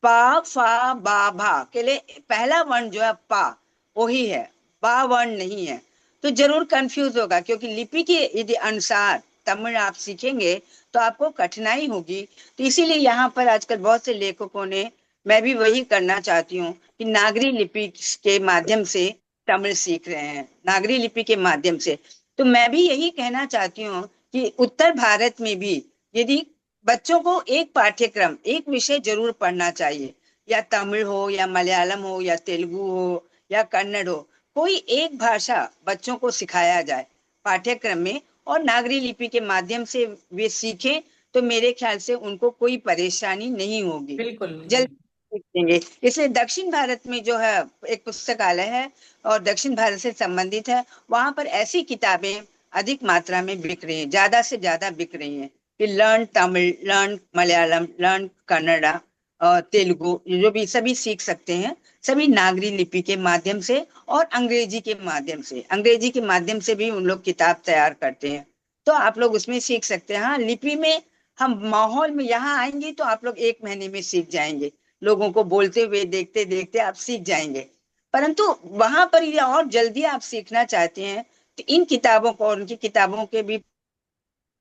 पा, फा, बा, भा के लिए पहला वर्ण जो है पा, वही है, बा वर्ण नहीं है। तो जरूर कंफ्यूज होगा, क्योंकि लिपि के यदि अनुसार तमिल आप सीखेंगे तो आपको कठिनाई होगी। तो इसीलिए यहाँ पर आजकल बहुत से लेखकों ने, मैं भी वही करना चाहती हूँ कि नागरी लिपि के माध्यम से तमिल सीख रहे हैं, नागरी लिपि के माध्यम से। तो मैं भी यही कहना चाहती हूँ कि उत्तर भारत में भी यदि बच्चों को एक पाठ्यक्रम, एक विषय जरूर पढ़ना चाहिए, या तमिल हो या मलयालम हो या तेलुगु हो या कन्नड़ हो, कोई एक भाषा बच्चों को सिखाया जाए पाठ्यक्रम में, और नागरी लिपि के माध्यम से वे सीखें तो मेरे ख्याल से उनको कोई परेशानी नहीं होगी, बिल्कुल। जल्दी सीख लेंगे। इसलिए दक्षिण भारत में जो है एक पुस्तकालय है और दक्षिण भारत से संबंधित है, वहां पर ऐसी किताबें अधिक मात्रा में बिक रही हैं, ज्यादा से ज्यादा बिक रही हैं कि learn Tamil, learn Malayalam, learn Kannada और तेलुगु, ये जो भी सभी सीख सकते हैं, सभी नागरी लिपि के माध्यम से और अंग्रेजी के माध्यम से। अंग्रेजी के माध्यम से भी उन लोग किताब तैयार करते हैं, तो आप लोग उसमें सीख सकते हैं। हाँ, लिपि में हम माहौल में यहाँ आएंगे तो आप लोग 1 महीने में सीख जाएंगे, लोगों को बोलते हुए देखते देखते आप सीख जाएंगे। परंतु वहां पर ये और जल्दी आप सीखना चाहते हैं तो इन किताबों को और उनकी किताबों के भी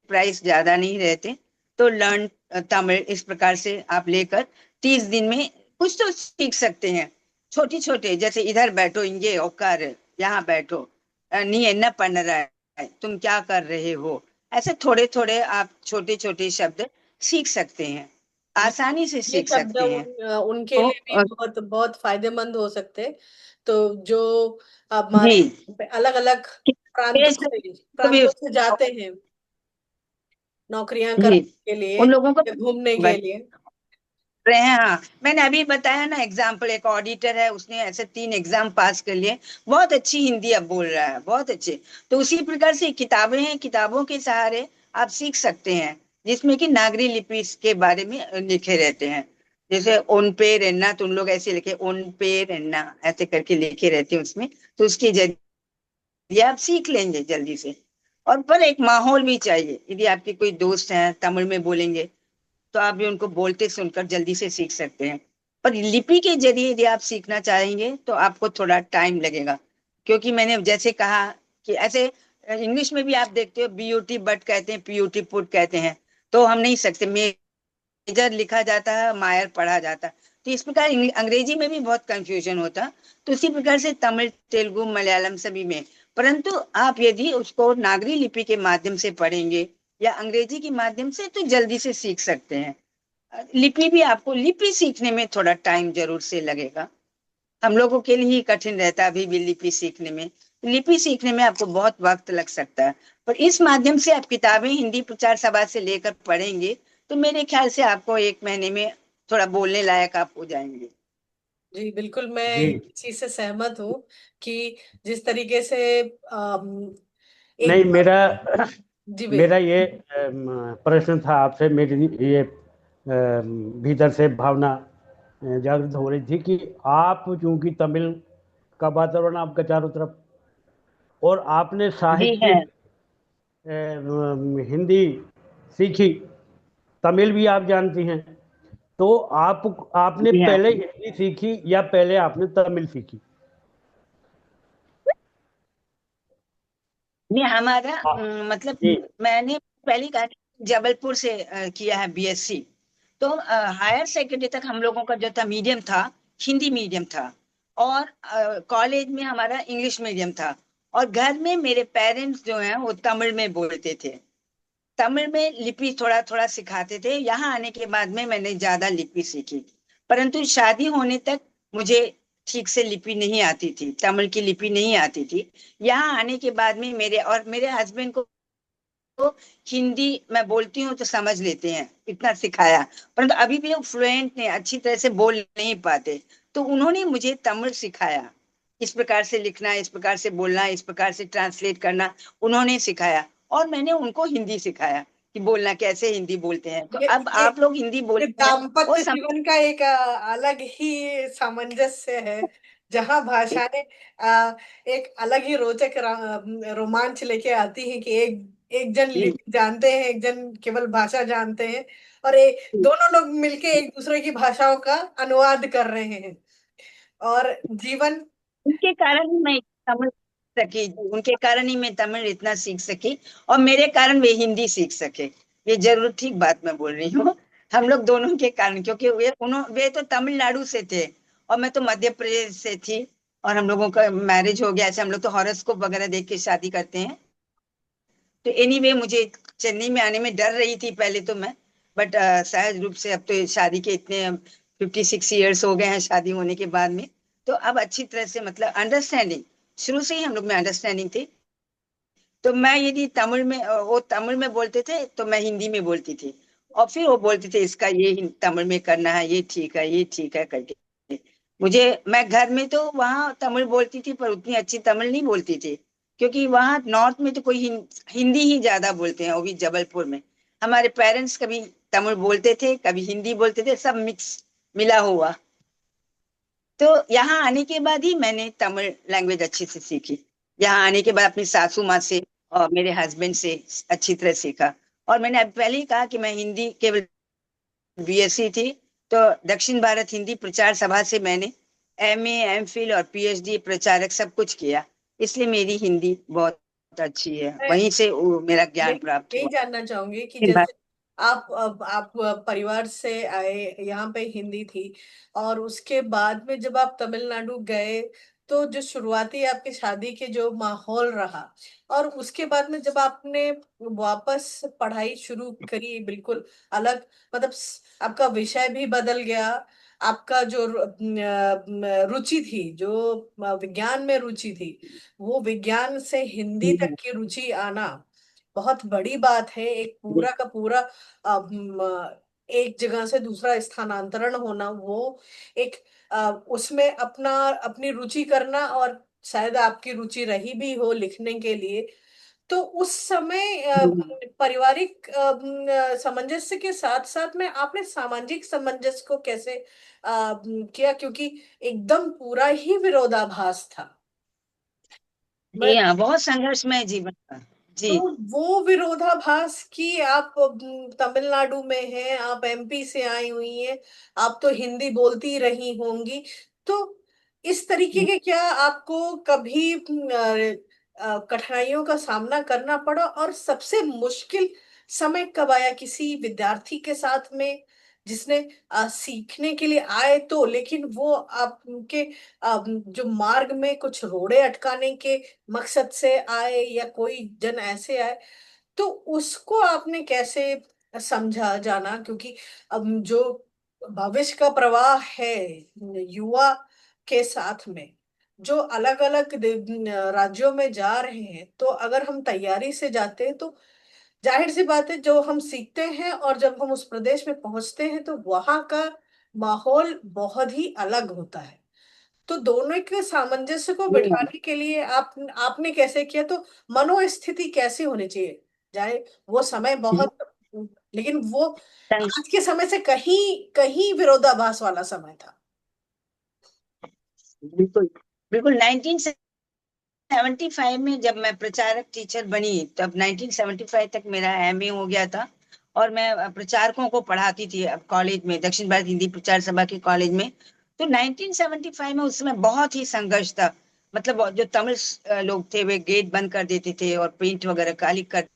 प्राइस ज्यादा नहीं रहते, तो लर्न तमिल इस प्रकार से आप लेकर 30 दिन में कुछ तो सीख सकते हैं। छोटे छोटे, जैसे इधर बैठो इंगे ओकर, यहाँ बैठो, नी एन्ना पढ़ रहा है, तुम क्या कर रहे हो, ऐसे थोड़े थोड़े आप छोटे छोटे शब्द सीख सकते हैं, आसानी से ये सीख शब्द सकते हैं। उनके तो लिए भी बहुत बहुत फायदेमंद हो सकते हैं। तो जो हमारे जी, अलग अलग ये सब को भी प्रांतों से जाते हैं नौकरियां जी, करने के लिए उन लोगों को या घूमने के बता लिए। रहे हैं। हाँ, मैंने अभी बताया ना एग्जाम्पल, एक ऑडिटर है, उसने ऐसे 3 एग्जाम पास कर लिए, बहुत अच्छी हिंदी अब बोल रहा है, बहुत अच्छे। तो उसी प्रकार से किताबें हैं, किताबों के सहारे आप सीख सकते हैं, जिसमें कि नागरी लिपि के बारे में लिखे रहते हैं। जैसे ओन पे रेन्ना, तो उन लोग ऐसे लिखे ओन पे रेन्ना, ऐसे करके लिखे रहते हैं उसमें, तो उसके जरिए आप सीख लेंगे जल्दी से। और पर एक माहौल भी चाहिए, यदि आपके कोई दोस्त हैं तमिल में बोलेंगे तो आप भी उनको बोलते सुनकर जल्दी से सीख सकते हैं। पर लिपि के जरिए यदि आप सीखना चाहेंगे तो आपको थोड़ा टाइम लगेगा, क्योंकि मैंने जैसे कहा कि ऐसे इंग्लिश में भी आप देखते हो बीयूटी बट कहते हैं, पीयूटी पुट कहते हैं, तो हम नहीं सकते, मेजर लिखा जाता है, मायर पढ़ा जाता है। तो इस प्रकार अंग्रेजी में भी बहुत कंफ्यूजन होता, तो इसी प्रकार से तमिल, तेलुगु, मलयालम सभी में। परंतु आप यदि उसको नागरी लिपि के माध्यम से पढ़ेंगे या अंग्रेजी के माध्यम से तो जल्दी से सीख सकते हैं। लिपि भी, आपको लिपि सीखने में थोड़ा टाइम जरूर से लगेगा, हम लोगों के लिए ही कठिन रहता है अभी भी लिपि सीखने में। लिपि सीखने में आपको बहुत वक्त लग सकता है, पर इस माध्यम से आप किताबें हिंदी प्रचार सभा से लेकर पढ़ेंगे तो मेरे ख्याल से आपको 1 महीने में थोड़ा बोलने लायक आप हो जाएंगे। जी बिल्कुल, मैं जी। इस चीज से सहमत हूँ कि जिस तरीके से नहीं, एक मेरा जी भैया। मेरा ये प्रश्न था आपसे, मेरी ये भीतर से भावना जागृत हो रही थी कि आप चूंकि तमिल का वातावरण आपका चारों तरफ, और आपने जी है। साहित्य हिंदी सीखी, तमिल भी आप जानती हैं, तो आपने जी हाँ। पहले हिंदी सीखी या पहले आपने तमिल सीखी? नहीं, हमारा हाँ। मतलब जी। मैंने पहली कहा जबलपुर से किया है बीएससी। तो हायर सेकेंडरी तक हम लोगों का जो था मीडियम था, हिंदी मीडियम था, और कॉलेज में हमारा इंग्लिश मीडियम था। और घर में मेरे पेरेंट्स जो हैं वो तमिल में बोलते थे, तमिल में लिपि थोड़ा थोड़ा सिखाते थे। यहाँ आने के बाद में मैंने ज्यादा लिपि सीखी, परंतु शादी होने तक मुझे ठीक से लिपि नहीं आती थी, तमिल की लिपि नहीं आती थी। यहाँ आने के बाद में मेरे हस्बैंड को हिंदी मैं बोलती हूँ तो समझ लेते हैं, इतना सिखाया, परंतु अभी भी वो फ्लुएंट नहीं, अच्छी तरह से बोल नहीं पाते। तो उन्होंने मुझे तमिल सिखाया, इस प्रकार से लिखना, इस प्रकार से बोलना, इस प्रकार से ट्रांसलेट करना उन्होंने सिखाया। और मैंने उनको हिंदी सिखाया कि बोलना कैसे, हिंदी बोलते हैं। तो ये अब ये आप लोग हिंदी ये बोलते हैं वो दाम्पत्य जीवन का एक अलग ही सामंजस्य है, जहाँ भाषाएं एक अलग ही रोचक रोमांच लेके आती हैं कि एक एक जन जी लिपि जानते हैं, एक जन केवल भाषा जानते हैं, और दोनों लोग मिलके एक दूसरे की भाषाओं का अनुवाद कर रहे हैं। और जीवन उनके कारण ही मैं तमिल सकी, उनके कारण ही मैं तमिल इतना सीख सकी, और मेरे कारण वे हिंदी सीख सके। ये जरूर ठीक बात मैं बोल रही हूँ, हम लोग दोनों के कारण, क्योंकि वे तो तमिलनाडु से थे और मैं तो मध्य प्रदेश से थी, और हम लोगों का मैरिज हो गया, ऐसे हम लोग तो हॉरोस्कोप वगैरह देख के शादी करते हैं। तो एनीवे मुझे चेन्नई में आने में डर रही थी पहले तो मैं, बट सहज रूप से अब तो शादी के इतने 56 ईयर्स हो गए हैं शादी होने के बाद में, तो अब अच्छी तरह से मतलब अंडरस्टैंडिंग, शुरू से ही हम लोग में अंडरस्टैंडिंग थी। तो मैं यदि तमिल में, वो तमिल में बोलते थे तो मैं हिंदी में बोलती थी, और फिर वो बोलते थे इसका ये तमिल में करना है, ये ठीक है, ये ठीक है करके। मुझे, मैं घर में तो वहाँ तमिल बोलती थी पर उतनी अच्छी तमिल नहीं बोलती थी, क्योंकि वहाँ नॉर्थ में तो कोई हिंदी ही ज्यादा बोलते हैं, वो भी जबलपुर में। हमारे पेरेंट्स कभी तमिल बोलते थे, कभी हिंदी बोलते थे, सब मिक्स मिला हुआ। तो यहाँ आने के बाद ही मैंने तमिल लैंग्वेज अच्छे से सीखी। यहाँ आने के बाद अपनी सासू माँ से और मेरे हस्बैंड से अच्छी तरह सीखा। और मैंने अब पहले ही कहा कि मैं हिंदी केवल बीएससी थी, तो दक्षिण भारत हिंदी प्रचार सभा से मैंने एमए, एमफिल और पीएचडी प्रचारक सब कुछ किया। इसलिए मेरी हिंदी बहुत अच्छी है, मैं वहीं से मेरा ज्ञान यही प्राप्त यही हुआ। जानना चाहूंगी कि दक्षिण भारत। जैसे आप परिवार से आए, यहाँ पे हिंदी थी, और उसके बाद में जब आप तमिलनाडु गए, तो जो शुरुआती आपकी शादी के जो माहौल रहा, और उसके बाद में जब आपने वापस पढ़ाई शुरू करी, बिल्कुल अलग, मतलब आपका विषय भी बदल गया। आपका जो रुचि थी, जो विज्ञान में रुचि थी, वो विज्ञान से हिंदी तक की रुचि आना बहुत बड़ी बात है। एक पूरा का पूरा एक जगह से दूसरा स्थानांतरण होना, वो एक उसमें अपना अपनी रुचि करना, और शायद आपकी रुचि रही भी हो लिखने के लिए। तो उस समय पारिवारिक सामंजस्य के साथ साथ में आपने सामाजिक सामंजस्य को कैसे किया, क्योंकि एकदम पूरा ही विरोधाभास था। जी हाँ, बहुत संघर्षमय जीवन था। तो जी। वो विरोधाभास की आप तमिलनाडु में हैं, आप एमपी से आई हुई हैं, आप तो हिंदी बोलती रही होंगी, तो इस तरीके के क्या आपको कभी कठिनाइयों का सामना करना पड़ा, और सबसे मुश्किल समय कब आया किसी विद्यार्थी के साथ में, जिसने सीखने के लिए आए तो, लेकिन वो आपके जो मार्ग में कुछ रोड़े अटकाने के मकसद से आए, या कोई जन ऐसे आए, तो उसको आपने कैसे समझा जाना, क्योंकि अब जो भविष्य का प्रवाह है युवा के साथ में, जो अलग अलग राज्यों में जा रहे हैं, तो अगर हम तैयारी से जाते हैं तो जाहिर सी बात है, जो हम सीखते हैं और जब हम उस प्रदेश में पहुंचते हैं तो वहां का माहौल बहुत ही अलग होता है। तो दोनों के सामंजस्य को जी हाँ। बिठाने के लिए आपने कैसे किया, तो मनोस्थिति कैसी होनी चाहिए, चाहे वो समय बहुत, लेकिन वो सं- आज के समय से कहीं कहीं विरोधाभास वाला समय था। बिल्कुल, बिल्कुल। 1975 में जब मैं प्रचारक टीचर बनी, तब 1975 तक मेरा एमए हो गया था, और मैं प्रचारकों को पढ़ाती थी अब कॉलेज में, दक्षिण भारत हिंदी प्रचार सभा के कॉलेज में। तो 1975 में उस समय बहुत ही संघर्ष था। मतलब जो तमिल लोग थे वे गेट बंद कर देते थे और पेंट वगैरह काली कर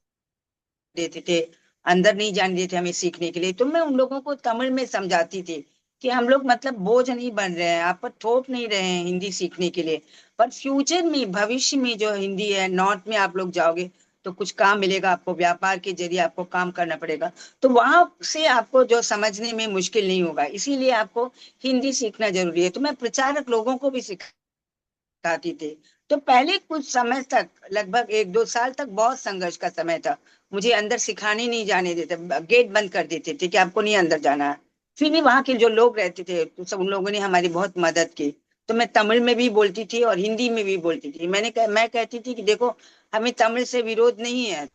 देते थे, अंदर नहीं जाने देते हमें सीखने के लिए। तो मैं उन लोगों को तमिल में समझाती थी कि हम लोग मतलब बोझ नहीं बन रहे हैं, आप पर थोप नहीं रहे हैं हिंदी सीखने के लिए, पर फ्यूचर में, भविष्य में जो हिंदी है, नॉर्थ में आप लोग जाओगे तो कुछ काम मिलेगा आपको, व्यापार के जरिए आपको काम करना पड़ेगा, तो वहां से आपको जो समझने में मुश्किल नहीं होगा, इसीलिए आपको हिंदी सीखना जरूरी है। तो मैं प्रचारक लोगों को भी सिखाती थी। तो पहले कुछ समय तक, लगभग 1-2 साल तक बहुत संघर्ष का समय था। मुझे अंदर सिखाने नहीं जाने देते, गेट बंद कर देते थे कि आपको नहीं अंदर जाना है। फिर भी वहां के जो लोग रहते थे तो सब, उन लोगों ने हमारी बहुत मदद की। तो मैं तमिल में भी बोलती थी और हिंदी में भी बोलती थी। मैं कहती थी कि देखो, हमें तमिल से विरोध नहीं है,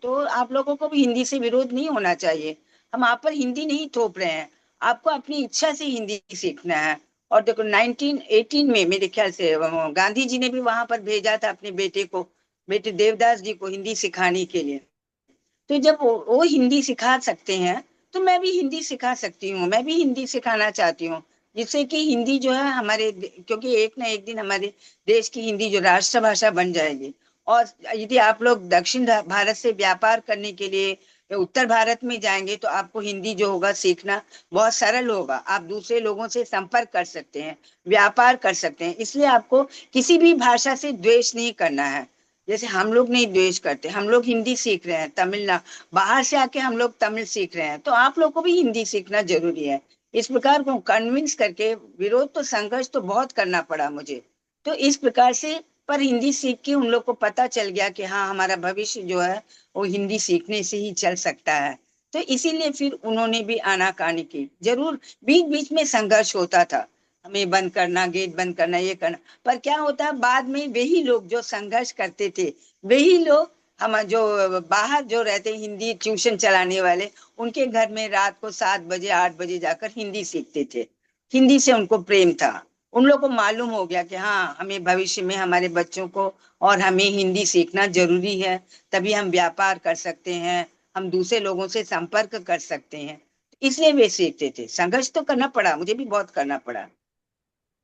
तो आप लोगों को भी हिंदी से विरोध नहीं होना चाहिए। हम आप पर हिंदी नहीं थोप रहे हैं, आपको अपनी इच्छा से हिंदी सीखना है। और देखो 1918 में मेरे ख्याल से गांधी जी ने भी वहां पर भेजा था अपने बेटे को, बेटे देवदास जी को हिंदी सिखाने के लिए। तो जब वो हिंदी सिखा सकते हैं, तो मैं भी हिंदी सिखा सकती हूँ, मैं भी हिंदी सिखाना चाहती हूँ, जिससे कि हिंदी जो है हमारे, क्योंकि एक ना एक दिन हमारे देश की हिंदी जो राष्ट्रभाषा बन जाएगी। और यदि आप लोग दक्षिण भारत से व्यापार करने के लिए या उत्तर भारत में जाएंगे, तो आपको हिंदी जो होगा सीखना बहुत सरल होगा, आप दूसरे लोगों से संपर्क कर सकते हैं, व्यापार कर सकते हैं। इसलिए आपको किसी भी भाषा से द्वेष नहीं करना है। जैसे हम लोग नहीं द्वेष करते, हम लोग हिंदी सीख रहे हैं, तमिल ना, बाहर से आके हम लोग तमिल सीख रहे हैं, तो आप लोग को भी हिंदी सीखना जरूरी है। इस प्रकार को कन्विंस करके, विरोध तो, संघर्ष तो बहुत करना पड़ा मुझे। तो इस प्रकार से पर हिंदी सीख के उन लोग को पता चल गया कि हाँ, हमारा भविष्य जो है वो हिंदी सीखने से ही चल सकता है। तो इसीलिए फिर उन्होंने भी आनाकानी की। जरूर बीच बीच में संघर्ष होता था, हमें बंद करना, गेट बंद करना, ये करना। पर क्या होता है, बाद में वही लोग जो संघर्ष करते थे, वही लोग हम जो बाहर जो रहते हिंदी ट्यूशन चलाने वाले, उनके घर में रात को 7 बजे 8 बजे जाकर हिंदी सीखते थे। हिंदी से उनको प्रेम था। उन लोगों को मालूम हो गया कि हाँ, हमें भविष्य में हमारे बच्चों को और हमें हिंदी सीखना जरूरी है। तभी हम व्यापार कर सकते हैं, हम दूसरे लोगों से संपर्क कर सकते हैं। इसलिए वे सीखते थे। संघर्ष तो करना पड़ा, मुझे भी बहुत करना पड़ा।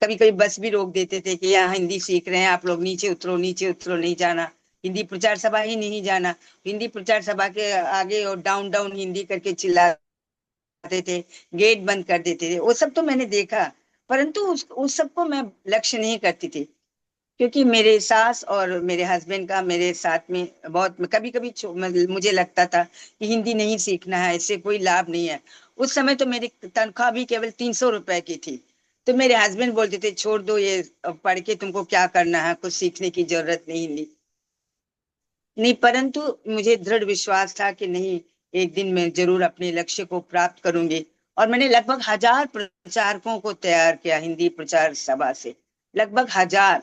कभी कभी बस भी रोक देते थे कि यहाँ हिंदी सीख रहे हैं, आप लोग नीचे उतरो, नीचे उतरो, नहीं जाना। हिंदी प्रचार सभा ही नहीं जाना। हिंदी प्रचार सभा के आगे और डाउन डाउन हिंदी करके चिल्लाते थे, गेट बंद कर देते थे। वो सब तो मैंने देखा, परंतु उस सबको मैं लक्ष्य नहीं करती थी, क्योंकि मेरे सास और मेरे हस्बैंड का मेरे साथ में बहुत, कभी कभी मुझे लगता था कि हिंदी नहीं सीखना है, इससे कोई लाभ नहीं है। उस समय तो मेरी तनख्वाह भी केवल 300 रुपए की थी। तो मेरे हस्बैंड बोलते थे, छोड़ दो ये, पढ़ के तुमको क्या करना है, कुछ सीखने की जरूरत नहीं हिंदी। नहीं, परंतु मुझे दृढ़ विश्वास था कि नहीं, एक दिन मैं जरूर अपने लक्ष्य को प्राप्त करूंगी। और मैंने लगभग 1000 प्रचारकों को तैयार किया हिंदी प्रचार सभा से। लगभग 1000।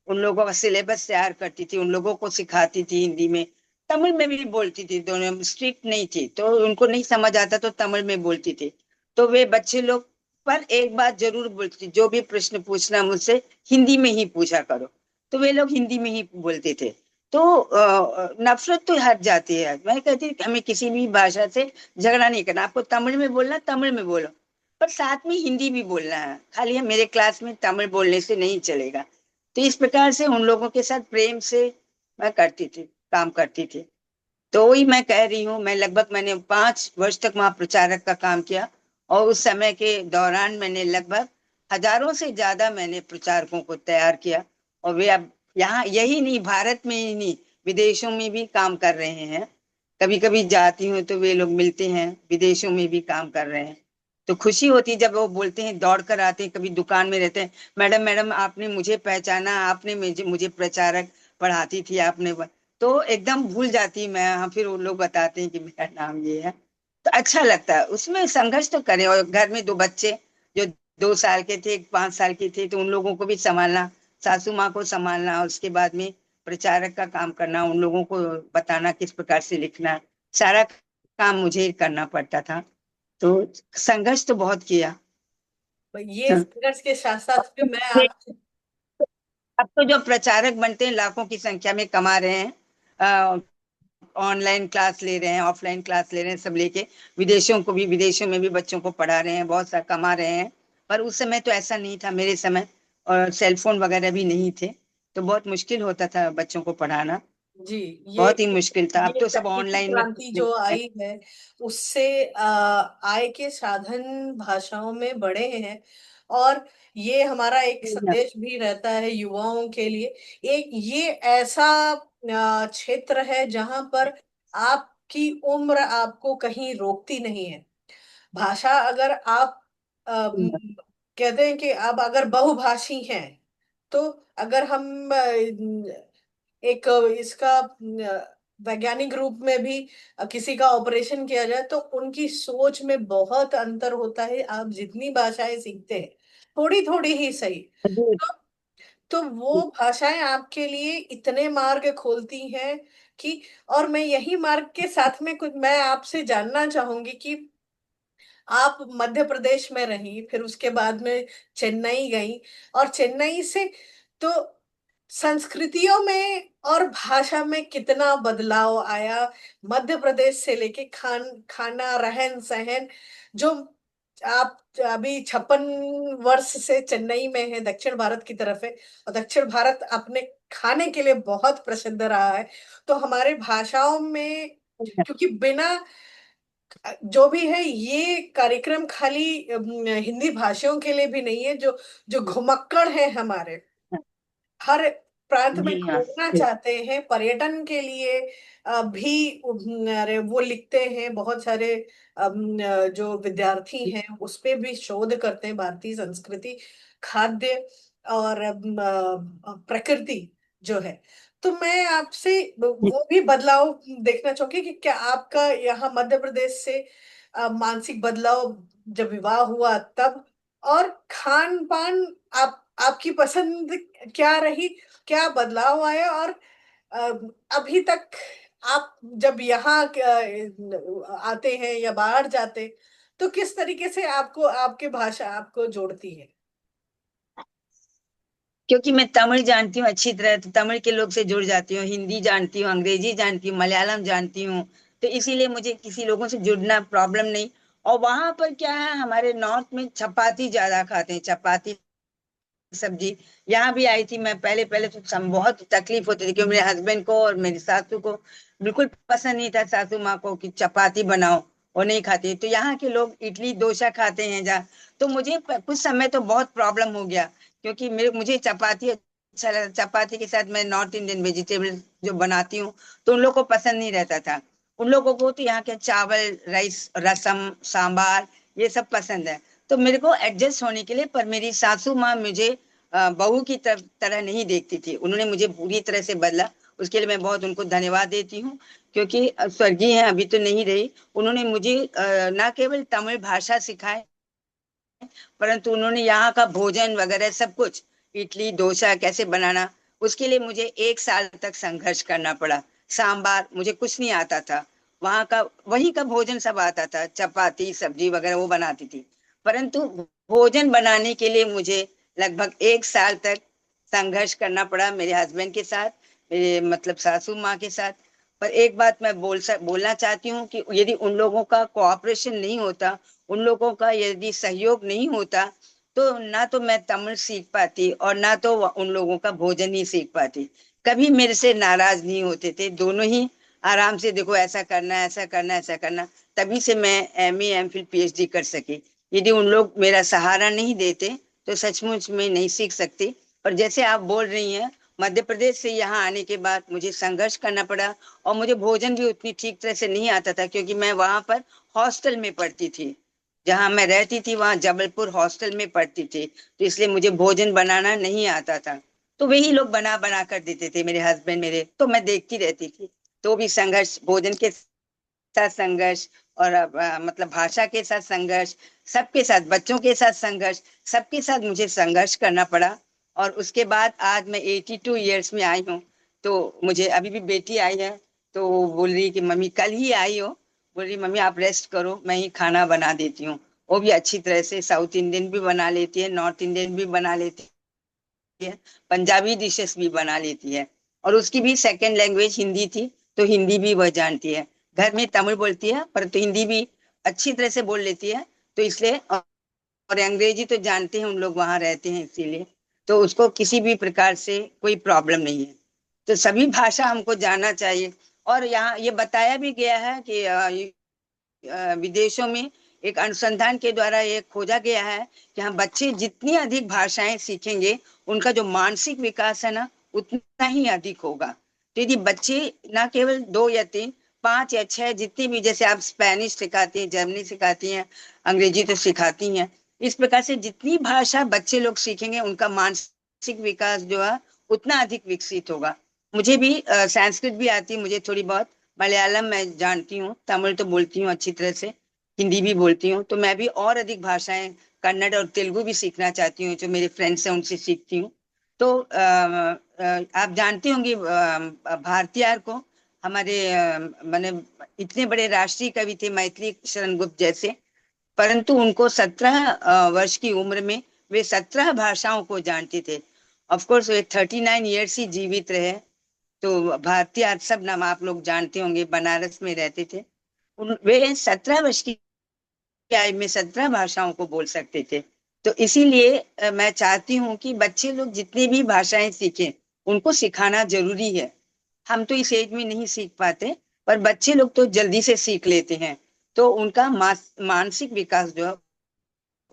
उन लोगों का सिलेबस तैयार करती थी, उन लोगों को सिखाती थी हिंदी में। तमिल में भी बोलती थी, दोनों स्ट्रिक्ट नहीं थी, तो उनको नहीं समझ आता तो तमिल में बोलती थी। तो वे बच्चे लोग, पर एक बात जरूर बोलती थी, जो भी प्रश्न पूछना मुझसे हिंदी में ही पूछा करो। तो वे लोग हिंदी में ही बोलते थे। तो नफरत तो हट जाती है। मैं कहती थी कि हमें किसी भी भाषा से झगड़ा नहीं करना, आपको तमिल में बोलना तमिल में बोलो, पर साथ में हिंदी भी बोलना है। खाली हम मेरे क्लास में तमिल बोलने से नहीं चलेगा। तो इस प्रकार से उन लोगों के साथ प्रेम से मैं करती थी, काम करती थी। तो वही मैं कह रही हूँ, मैं लगभग मैंने 5 वर्ष तक वहां प्रचारक का काम किया। और उस समय के दौरान मैंने लगभग हजारों से ज्यादा मैंने प्रचारकों को तैयार किया। और वे अब यहाँ, यही नहीं, भारत में ही नहीं, विदेशों में भी काम कर रहे हैं। कभी कभी जाती हूँ तो वे लोग मिलते हैं, विदेशों में भी काम कर रहे हैं। तो खुशी होती है जब वो बोलते हैं, दौड़ कर आते हैं, कभी दुकान में रहते हैं, मैडम मैडम आपने मुझे पहचाना, आपने मुझे मुझे प्रचारक पढ़ाती थी आपने। तो एकदम भूल जाती मैं। हाँ, फिर वो लोग बताते हैं कि मेरा नाम ये है। तो अच्छा लगता है। उसमें संघर्ष तो करें। और घर में दो बच्चे, जो 2 साल के थे, एक 5 साल के थे, तो उन लोगों को भी संभालना, सासू माँ को संभालना, और उसके बाद में प्रचारक का काम करना, उन लोगों को बताना किस प्रकार से लिखना, सारा काम मुझे ही करना पड़ता था। तो संघर्ष तो बहुत किया। ये संघर्ष के साथ साथ भी मैं आप। अब तो जो प्रचारक बनते हैं लाखों की संख्या में कमा रहे हैं, ऑनलाइन क्लास ले रहे हैं, ऑफलाइन क्लास ले रहे हैं, सब लेके विदेशों को भी, विदेशों में भी बच्चों को पढ़ा रहे हैं, बहुत सा कमा रहे हैं। पर उस समय तो ऐसा नहीं था, मेरे समय और सेलफोन वगैरह भी नहीं थे, तो बहुत मुश्किल होता था बच्चों को पढ़ाना। जी, ये बहुत ही मुश्किल था। अब ये तो सब तकनीकी ऑनलाइन में। क्रांति जो आई है, उससे आय के साधन भाषाओं में बढ़े हैं। और ये हमारा एक संदेश भी रहता है युवाओं के लिए। एक ये ऐसा क्षेत्र है जहां पर आपकी उम्र आपको कहीं रोकती नहीं है। भाषा अगर आप कहते हैं कि आप अगर बहुभाषी हैं, तो अगर हम एक इसका वैज्ञानिक रूप में भी किसी का ऑपरेशन किया जाए, तो उनकी सोच में बहुत अंतर होता है। आप जितनी भाषाएं सीखते हैं, थोड़ी थोड़ी ही सही, तो, तो वो भाषाएं आपके लिए इतने मार्ग खोलती हैं कि। और मैं यही मार्ग के साथ में कुछ मैं आपसे जानना चाहूंगी कि आप मध्य प्रदेश में रही, फिर उसके बाद में चेन्नई गई, और चेन्नई से तो संस्कृतियों में और भाषा में कितना बदलाव आया। मध्य प्रदेश से लेके खाना, रहन सहन, जो आप अभी 56 वर्ष से चेन्नई में है, दक्षिण भारत की तरफ है, और दक्षिण भारत अपने खाने के लिए बहुत प्रसिद्ध रहा है। तो हमारे भाषाओं में, क्योंकि बिना, जो भी है ये कार्यक्रम खाली हिंदी भाषियों के लिए भी नहीं है, जो जो घुमक्कड़ है हमारे, हर प्रांत में जी हाँ। घूमना चाहते हैं, पर्यटन के लिए भी अरे वो लिखते हैं बहुत सारे। जो विद्यार्थी हैं उस पे भी शोध करते हैं, भारतीय संस्कृति, खाद्य और प्रकृति, जो है। तो मैं आपसे वो भी बदलाव देखना चाहूंगी कि क्या आपका यहाँ मध्य प्रदेश से मानसिक बदलाव जब विवाह हुआ तब, और खान पान आपकी पसंद क्या रही, क्या बदलाव आया, और अ, अभी तक आप जब यहाँ आते हैं या बाहर जाते तो किस तरीके से आपको आपकी भाषा आपको जोड़ती है? क्योंकि मैं तमिल जानती हूँ अच्छी तरह, तो तमिल के लोग से जुड़ जाती हूँ, हिंदी जानती हूँ, अंग्रेजी जानती हूँ, मलयालम जानती हूँ। तो इसीलिए मुझे किसी लोगों से जुड़ना प्रॉब्लम नहीं। और वहां पर क्या है, हमारे नॉर्थ में चपाती ज्यादा खाते हैं, चपाती सब्जी। यहाँ भी आई थी मैं, पहले पहले तो बहुत तकलीफ होती थी, क्योंकि मेरे हस्बैंड को और मेरी सासू को बिल्कुल पसंद नहीं था, सासू माँ को, कि चपाती बनाओ, वो नहीं खाती। तो यहाँ के लोग इडली डोसा खाते हैं जहाँ। तो मुझे कुछ समय तो बहुत प्रॉब्लम हो गया, क्योंकि मुझे चपाती अच्छा लगता। चपाती के साथ मैं नॉर्थ इंडियन वेजिटेबल जो बनाती हूँ, तो उन लोग को पसंद नहीं रहता था। उन लोगों को तो यहाँ के चावल, राइस, रसम, सांबार, ये सब पसंद है। तो मेरे को एडजस्ट होने के लिए, पर मेरी सासू माँ मुझे बहू की तरह नहीं देखती थी, उन्होंने मुझे पूरी तरह से बदला। उसके लिए मैं बहुत उनको धन्यवाद देती हूँ, क्योंकि स्वर्गीय हैं, अभी तो नहीं रही। उन्होंने मुझे ना केवल तमिल भाषा सिखाए, परंतु उन्होंने यहाँ का भोजन वगैरह सब कुछ, इडली डोसा कैसे बनाना, उसके लिए मुझे 1 साल तक संघर्ष करना पड़ा। सांबार मुझे कुछ नहीं आता था, वहाँ का वही का भोजन सब आता था, चपाती सब्जी वगैरह वो बनाती थी। परंतु भोजन बनाने के लिए मुझे लगभग 1 साल तक संघर्ष करना पड़ा, मेरे हस्बैंड के साथ, मेरे मतलब सासू माँ के साथ। पर एक बात मैं बोलना चाहती हूँ कि यदि उन लोगों का कोऑपरेशन नहीं होता, उन लोगों का यदि सहयोग नहीं होता, तो ना तो मैं तमिल सीख पाती और ना तो उन लोगों का भोजन ही सीख पाती। कभी मेरे से नाराज नहीं होते थे, दोनों ही आराम से, देखो ऐसा करना, ऐसा करना, ऐसा करना। तभी से मैं MA MPhil PhD कर सकी। यदि उन लोग मेरा सहारा नहीं देते, तो सचमुच में नहीं सीख सकती। और जैसे आप बोल रही हैं, मध्य प्रदेश से यहाँ आने के बाद मुझे संघर्ष करना पड़ा, और मुझे भोजन भी उतनी ठीक तरह से नहीं आता था, क्योंकि मैं वहां पर हॉस्टल में पढ़ती थी। जहाँ मैं रहती थी वहां जबलपुर हॉस्टल में पढ़ती थी, तो इसलिए मुझे भोजन बनाना नहीं आता था। तो वही लोग बना बना कर देते थे, मेरे हस्बैंड मेरे, तो मैं देखती रहती थी। तो भी संघर्ष, भोजन के साथ संघर्ष, और मतलब भाषा के साथ संघर्ष, सबके साथ, बच्चों के साथ संघर्ष, सबके साथ मुझे संघर्ष करना पड़ा। और उसके बाद आज मैं 82 ईयर्स में आई हूँ। तो मुझे अभी भी बेटी आई है, तो वो बोल रही कि मम्मी, कल ही आई हो, बोल रही मम्मी आप रेस्ट करो, मैं ही खाना बना देती हूँ। वो भी अच्छी तरह से साउथ इंडियन भी बना लेती है, नॉर्थ इंडियन भी बना लेती है, पंजाबी डिशेस भी बना लेती है। और उसकी भी सेकंड लैंग्वेज हिंदी थी, तो हिंदी भी वह जानती है। घर में तमिल बोलती है, पर तो हिंदी भी अच्छी तरह से बोल लेती है। तो इसलिए, और अंग्रेजी तो जानते हैं, उन लोग वहां रहते हैं इसीलिए, तो उसको किसी भी प्रकार से कोई प्रॉब्लम नहीं है। तो सभी भाषा हमको जानना चाहिए। और यहाँ ये बताया भी गया है कि विदेशों में एक अनुसंधान के द्वारा ये खोजा गया है कि हाँ, बच्चे जितनी अधिक भाषाएं सीखेंगे, उनका जो मानसिक विकास है ना, उतना ही अधिक होगा। तो यदि बच्चे ना केवल 2 या 3, 5 या 6, जितनी भी, जैसे आप स्पेनिश सिखाती हैं, जर्मनी सिखाती हैं, अंग्रेजी तो सिखाती हैं, इस प्रकार से जितनी भाषा बच्चे लोग सीखेंगे, उनका मानसिक विकास जो है उतना अधिक विकसित होगा। मुझे भी संस्कृत भी आती है, मुझे थोड़ी बहुत। मलयालम मैं जानती हूँ, तमिल तो बोलती हूँ अच्छी तरह से, हिंदी भी बोलती हूँ। तो मैं भी और अधिक भाषाएं, कन्नड़ और तेलुगु भी सीखना चाहती हूँ, जो मेरे फ्रेंड्स हैं उनसे सीखती हूँ। तो आप जानती होंगी भारतीयार को, हमारे माने इतने बड़े राष्ट्रीय कवि थे मैथिली शरण गुप्त जैसे, परंतु उनको 17 वर्ष की उम्र में वे 17 भाषाओं को जानते थे। Of course way 39 years he जीवित रहे। तो भारतीय सब नाम आप लोग जानते होंगे, बनारस में रहते थे। वे 17 वर्ष की आयु में 17 भाषाओं को बोल सकते थे। तो इसीलिए मैं चाहती हूँ कि बच्चे लोग जितनी भी भाषाएं सीखें, उनको सिखाना जरूरी है। हम तो इस एज में नहीं सीख पाते, पर बच्चे लोग तो जल्दी से सीख लेते हैं। तो उनका मानसिक विकास जो है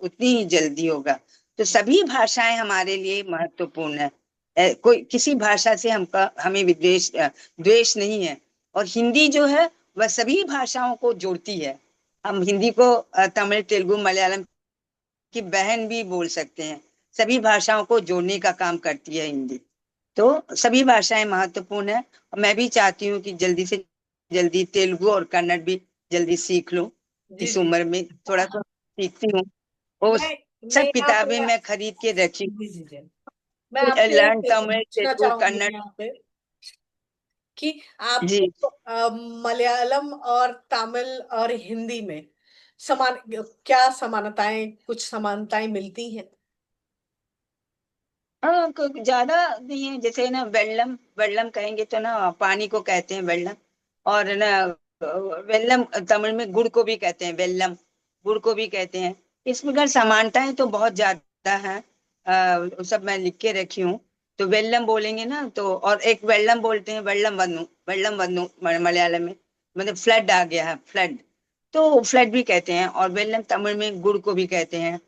उतनी ही जल्दी होगा। तो सभी भाषाएं हमारे लिए महत्वपूर्ण है। कोई किसी भाषा से हमका हमें विद्वेष द्वेष नहीं है। और हिंदी जो है, वह सभी भाषाओं को जोड़ती है। हम हिंदी को तमिल, तेलुगु, मलयालम की बहन भी बोल सकते हैं। सभी भाषाओं को जोड़ने का काम करती है हिंदी। तो सभी भाषाएं महत्वपूर्ण है, और मैं भी चाहती हूँ कि जल्दी से जल्दी तेलुगु और कन्नड़ भी जल्दी सीख लूं। जी इस जी। उम्र में थोड़ा सा सीखती हूँ। वो मैं मैं सब यहाँ किताबें पे मैं खरीद के रखी जी जी जी, मैं आपसे लर्न एक तमिल पूछना तेलुगु चाहूंगी कन्नड़। यहाँ पे कि जी। आपको मलयालम और तमिल और हिंदी में समान क्या समानताएं, कुछ समानताएं मिलती हैं? हाँ, ज्यादा नहीं है। जैसे ना वेल्लम वेल्लम कहेंगे तो ना पानी को कहते हैं वेल्लम। और ना वेल्लम तमिल में गुड़ को भी कहते हैं वेल्लम, गुड़ को भी कहते हैं। इस प्रकार समानताएं तो बहुत ज्यादा हैं। सब मैं लिख के रखी हूँ। तो वेल्लम बोलेंगे ना तो, और एक वेल्लम बोलते हैं, वेल्लम वन्नु मलयालम में, मतलब फ्लड आ गया है, फ्लड, तो फ्लड भी कहते हैं। और वेल्लम तमिल में गुड़ को भी कहते हैं।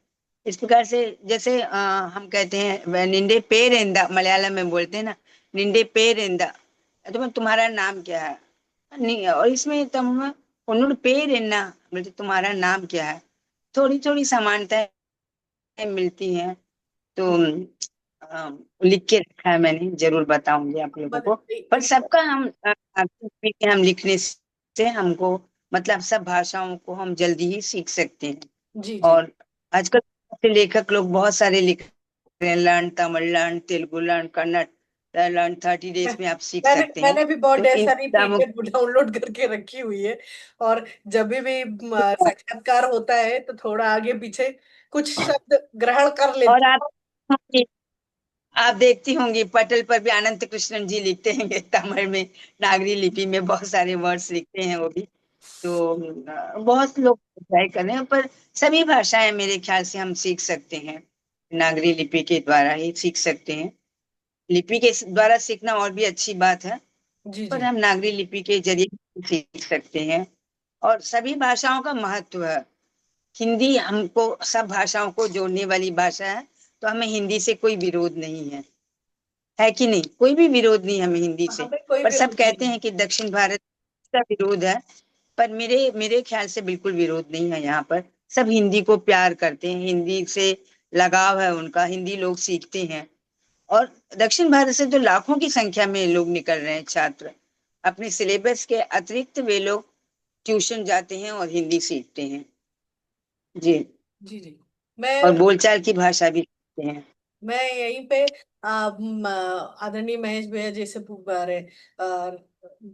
इस प्रकार से जैसे हम कहते हैं निंदे पेरेंदा, मलयालम में बोलते हैं ना, निंदे पेरेंदा, तुम्हारा नाम क्या है। नहीं, और इसमें तुम उन्होंने पेरेन्ना, बोलते तुम्हारा नाम क्या है। थोड़ी थोड़ी समानताएं मिलती हैं। तो लिख के रखा है मैंने, जरूर बताऊंगी आप लोगों को। पर सबका हम हम लिखने से हमको, मतलब सब भाषाओं को हम जल्दी ही सीख सकते हैं। जी जी। और आजकल के लेखक लोग बहुत सारे लिख रहे हैं, learn Tamil, learn Telugu, learn Kannada, learn 30 days में आप सीख मैंने सकते हैं। मैंने भी बहुत तो ढेर इन सारी किताबों पीडीएफ डाउनलोड करके रखी हुई है। और जब भी साक्षात्कार होता है तो थोड़ा आगे पीछे कुछ शब्द ग्रहण कर और लेती आप देखती होंगी पटल पर भी अनंत कृष्णन जी लिखते हैं तमिल में, नागरी लिपि में बहुत सारे वर्ड्स लिखते हैं वो भी। तो बहुत लोग ट्राई कर रहे हैं, पर सभी भाषाएं मेरे ख्याल से हम सीख सकते हैं, नागरी लिपि के द्वारा ही सीख सकते हैं। लिपि के द्वारा सीखना और भी अच्छी बात है, जी पर जी। हम नागरी लिपि के जरिए सीख सकते हैं। और सभी भाषाओं का महत्व है। हिंदी हमको सब भाषाओं को जोड़ने वाली भाषा है, तो हमें हिंदी से कोई विरोध नहीं है कि नहीं? कोई भी विरोध नहीं हमें हिंदी से। हमें कोई पर सब विरोध कहते नहीं। हैं कि दक्षिण भारत का विरोध है, पर मेरे मेरे ख्याल से बिल्कुल विरोध नहीं है यहाँ पर। सब हिंदी को प्यार करते हैं, हिंदी से लगाव है उनका, हिंदी लोग सीखते हैं। और दक्षिण भारत से तो लाखों की संख्या में लोग निकल रहे हैं, छात्र अपने सिलेबस के अतिरिक्त वे लोग ट्यूशन जाते हैं और हिंदी सीखते हैं। जी। जी जी। मैं और बोलचाल की भाषा भी सीखते हैं। मैं यहीं पे आदरणीय महेश भैया जी से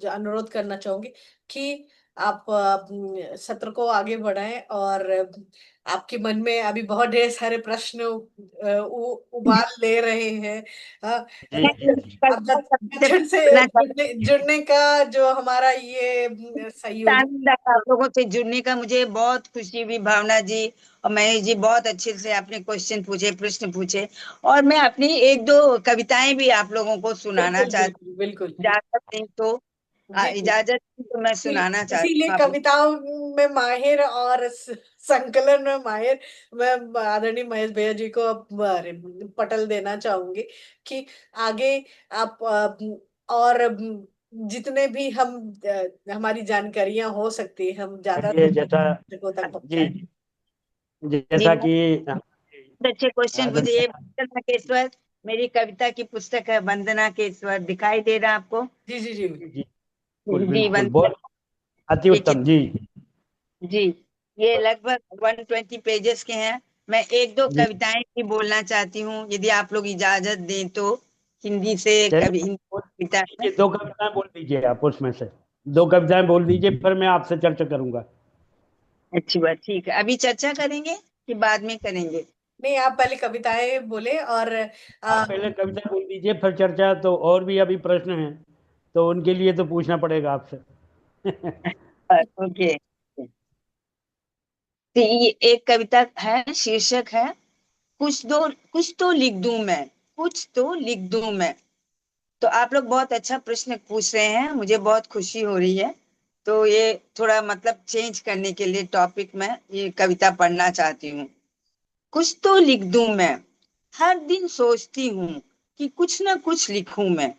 अनुरोध करना चाहूंगी कि आप सत्र को आगे बढ़ाएं। और आपके मन में अभी बहुत ढेर सारे प्रश्न उबाल ले रहे हैं। जी जी जी। अब दक्षिण से बोलना जुड़ने का जो हमारा ये संयोजन। आप लोगों से जुड़ने का मुझे बहुत खुशी हुई, भावना जी और महेश जी, बहुत अच्छे से आपने क्वेश्चन पूछे, प्रश्न पूछे। और मैं अपनी एक दो कविताएं भी आप लोगों को सुनाना बिल्कुल चाहती बिल्कुल बिल्कुल। हूँ, इजाजत दें तो। जी जी। इजाजत दें तो मैं सुनाना चाहती इसीलिए हूँ आप लोग। कविताओं में माहिर और संकलन में माहिर मैं आदरणीय महेश भैया जी को अब पटल देना चाहूंगी कि आगे आप और जितने भी हम हमारी जानकारियां हो सकती है हम ज्यादा चलिए, जैसा दर्शकों तक जी पहुंचाएं। जी, जैसा कि बहुत अच्छे क्वेश्चन पूछे। आदरणीय ये वंदना के स्वर, मेरी कविता की पुस्तक है वंदना के स्वर, दिखाई दे रहा है आपको? जी जी जी। जी जी, बिल्कुल जी, बिल्कुल, वंदना। बहुत अति ये उत्तम जी। जी, ये लगभग 120 पेजेस के हैं। मैं एक दो जी कविताएं भी बोलना चाहती हूँ, यदि आप लोग इजाजत दें तो। हिंदी से कवि, चलिए, हिंदी बोल कविता है। दीजिए, दो कविताएं बोल दीजिए आप उसमें से। दो कविताएं बोल दीजिए, फिर मैं आपसे चर्चा करूंगा। अच्छी बात, ठीक है। अभी चर्चा करेंगे कि बाद में करेंगे? नहीं, आप पहले कविताएं बोले और आप पहले कविता बोल दीजिए, फिर चर्चा। तो और भी अभी प्रश्न हैं, तो उनके लिए तो पूछना पड़ेगा आपसे। ओके। तो ये एक कविता है, शीर्षक है कुछ तो लिख दूं मैं, कुछ तो लिख दूं मैं। तो आप लोग बहुत अच्छा प्रश्न पूछ रहे हैं, मुझे बहुत खुशी हो रही है। तो ये थोड़ा मतलब चेंज करने के लिए टॉपिक में ये कविता पढ़ना चाहती हूँ। कुछ तो लिख दूं मैं, हर दिन सोचती हूँ कि कुछ ना कुछ लिखूं मैं।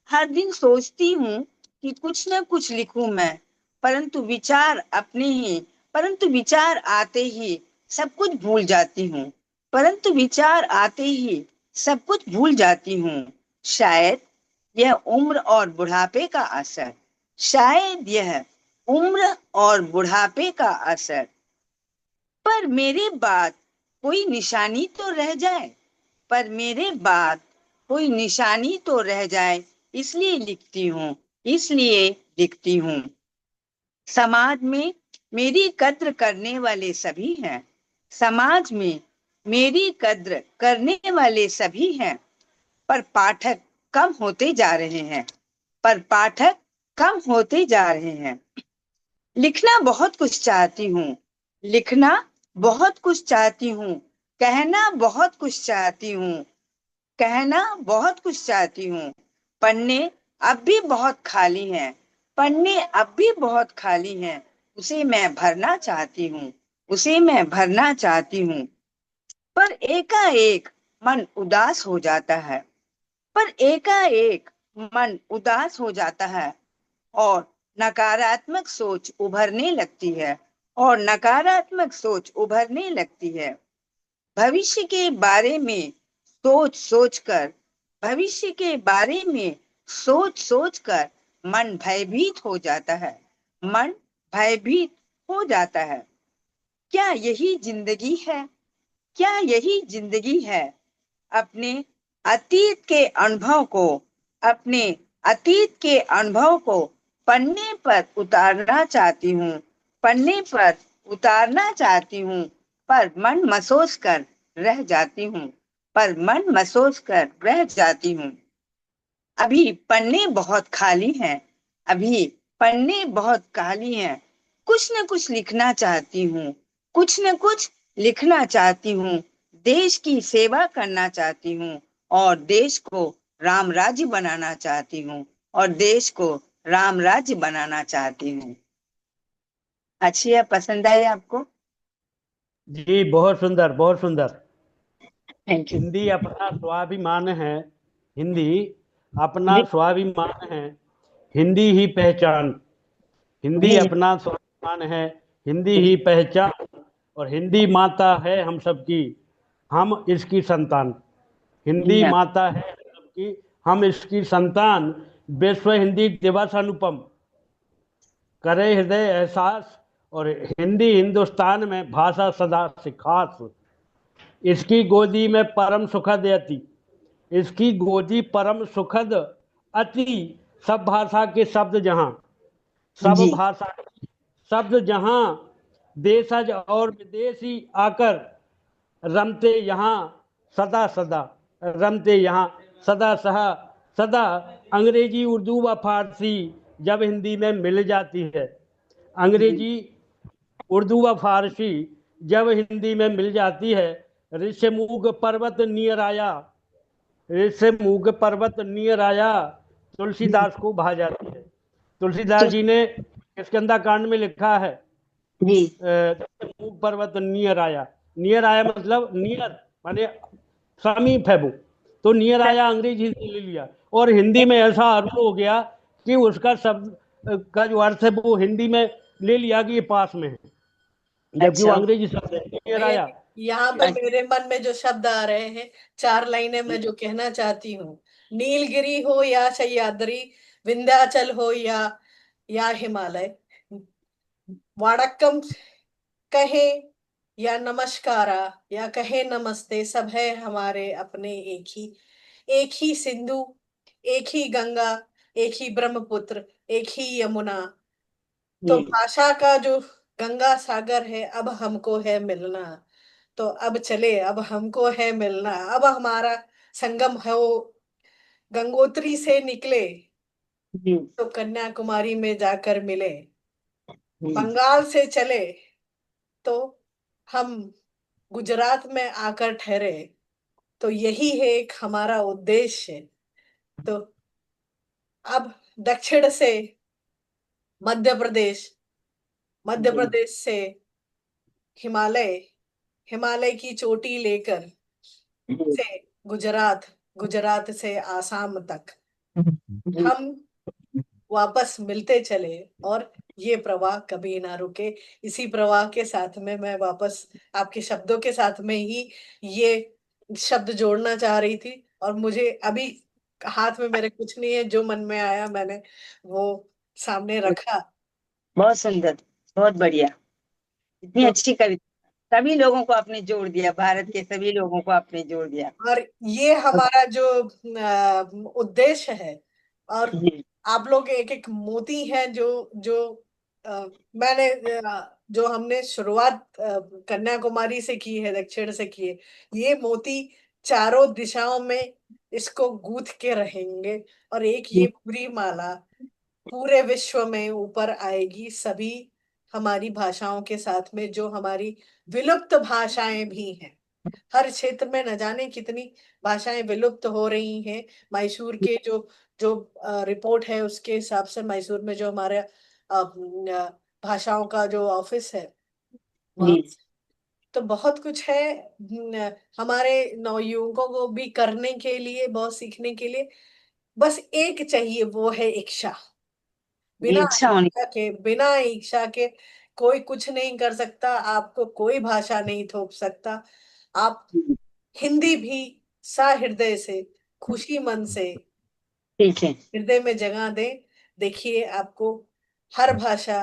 हर दिन सोचती हूँ कि कुछ ना कुछ लिखूं मैं, परंतु विचार अपने ही परंतु विचार आते ही सब कुछ भूल जाती हूँ। परंतु विचार आते ही सब कुछ भूल जाती हूँ। शायद यह उम्र और बुढ़ापे का असर, शायद यह उम्र और बुढ़ापे का असर। पर मेरे बाद कोई निशानी तो रह जाए, पर मेरे बाद कोई निशानी तो रह जाए, इसलिए लिखती हूँ, इसलिए लिखती हूँ। समाज में मेरी कद्र करने वाले सभी हैं, समाज में मेरी कद्र करने वाले सभी हैं, पर पाठक कम होते जा रहे हैं, पर पाठक कम होते जा रहे हैं। लिखना बहुत कुछ चाहती हूँ, लिखना बहुत कुछ चाहती हूँ, कहना बहुत कुछ चाहती हूँ, कहना बहुत कुछ चाहती हूँ। पन्ने अब भी बहुत खाली हैं, पन्ने अब भी बहुत खाली हैं, उसे मैं भरना चाहती हूँ, उसे मैं भरना चाहती हूँ। पर एकाएक मन उदास हो जाता है, पर एकाएक मन उदास हो जाता है और नकारात्मक सोच उभरने लगती है, और नकारात्मक सोच उभरने लगती है। भविष्य के बारे में सोच सोचकर, भविष्य के बारे में सोच सोचकर मन भयभीत हो जाता है, मन भयभीत हो जाता है। क्या यही जिंदगी है, क्या यही जिंदगी है? अपने अतीत के अनुभव को, अपने अतीत के अनुभव को पन्ने पर उतारना चाहती हूँ, पन्ने पर उतारना चाहती हूँ, पर मन मसोस कर रह जाती हूँ, पर मन मसोस कर रह जाती हूँ। अभी पन्ने बहुत खाली हैं, अभी पन्ने बहुत खाली हैं। कुछ न कुछ लिखना चाहती हूँ, कुछ न कुछ लिखना चाहती हूँ, देश की सेवा करना चाहती हूँ, और देश को राम राज्य बनाना चाहती हूँ, और देश को राम राज्य बनाना चाहती हूँ। अच्छी है, पसंद आई आपको? जी बहुत सुंदर, बहुत सुंदर। थैंक यू हिंदी अपना स्वाभिमान है, हिंदी अपना जी। स्वाभिमान है, हिंदी ही पहचान, हिंदी जी जी अपना स्वाभिमान है, हिंदी ही पहचान, और हिंदी माता है हम सबकी, हम इसकी संतान। जी हिंदी हाँ। माता है हम सबकी, हम इसकी संतान। विश्व हिंदी दिवस अनुपम, करे हृदय एहसास, और हिंदी हिंदुस्तान में भाषा सदा से खास। इसकी गोदी में परम सुखद अति, इसकी गोदी परम सुखद अति, सब भाषा के शब्द जहां, सब जी भाषा के शब्द जहां, देशज और विदेशी आकर रमते यहाँ सदा सदा, रमते यहाँ सदा सहा सदा। अंग्रेजी उर्दू व फारसी जब हिंदी में मिल जाती है, जी अंग्रेजी उर्दू व फारसी जब हिंदी में मिल जाती है, ऋषमुग पर्वत नियर आया, ऋषमुग पर्वत नियर आया, तुलसीदास को भा जाती है। तुलसीदास तो जी ने स्कंदा कांड में लिखा है, जी ऋषमुग पर्वत नियर आया, नियर आया मतलब नियर माने समीप है वो, तो नियर आया अंग्रेजी से ले लिया, और हिंदी में ऐसा अर्थ हो गया कि उसका शब्द का जो अर्थ है वो हिंदी में ले लिया कि ये पास में है, जबकि वो अच्छा अंग्रेजी शब्द है, नियर भैया आया। यहाँ पर मेरे मन में जो शब्द आ रहे हैं, चार लाइनें मैं जो कहना चाहती हूँ। नीलगिरी हो या सह्याद्री, विंध्याचल हो या हिमालय, वाड़क्कम कहे या नमस्कारा या कहे नमस्ते, सब है हमारे अपने। एक ही सिंधु, एक ही गंगा, एक ही ब्रह्मपुत्र, एक ही यमुना। तो जी भाषा का जो गंगा सागर है, अब हमको है मिलना। तो अब चले, अब हमको है मिलना, अब हमारा संगम है वो गंगोत्री से निकले जी तो कन्याकुमारी में जाकर मिले, जी बंगाल से चले तो हम गुजरात में आकर ठहरे। तो यही है एक हमारा उद्देश्य। तो अब दक्षिण से मध्य प्रदेश, मध्य जी प्रदेश से हिमालय, हिमालय की चोटी लेकर जी से गुजरात, गुजरात से आसाम तक जी हम वापस मिलते चले, और ये प्रवाह कभी ना रुके। इसी प्रवाह के साथ में मैं वापस आपके शब्दों के साथ में ही ये शब्द जोड़ना चाह रही थी। और मुझे अभी हाथ में मेरे कुछ नहीं है, जो मन में आया मैंने वो सामने रखा। बहुत सुंदर, बहुत बढ़िया। इतनी तो अच्छी कविता, सभी लोगों को आपने जोड़ दिया, भारत के सभी लोगों को आपने जोड़ दिया। और ये हमारा जो उद्देश्य है। और जी आप लोग एक एक मोती हैं जो जो मैंने जो हमने शुरुआत कन्याकुमारी से की है, दक्षिण से की है। ये मोती चारों दिशाओं में इसको गूंथ के रहेंगे, और एक ये जी पूरी माला पूरे विश्व में ऊपर आएगी, सभी हमारी भाषाओं के साथ में, जो हमारी विलुप्त भाषाएं भी हैं। हर क्षेत्र में न जाने कितनी भाषाएं विलुप्त हो रही हैं। मैसूर के जो जो रिपोर्ट है उसके हिसाब से, मैसूर में जो हमारे भाषाओं का जो ऑफिस है वहां, जी तो बहुत कुछ है। हमारे नवयुवकों को भी करने के लिए, बहुत सीखने के लिए, बस एक चाहिए, वो है इच्छा। जी, बिना इच्छा होनी। इच्छा के, बिना इच्छा के कोई कुछ नहीं कर सकता, आपको कोई भाषा नहीं थोप सकता। आप हिंदी भी सहृदय से, खुशी मन से ठीक है। हृदय में जगह दें। देखिए, आपको हर भाषा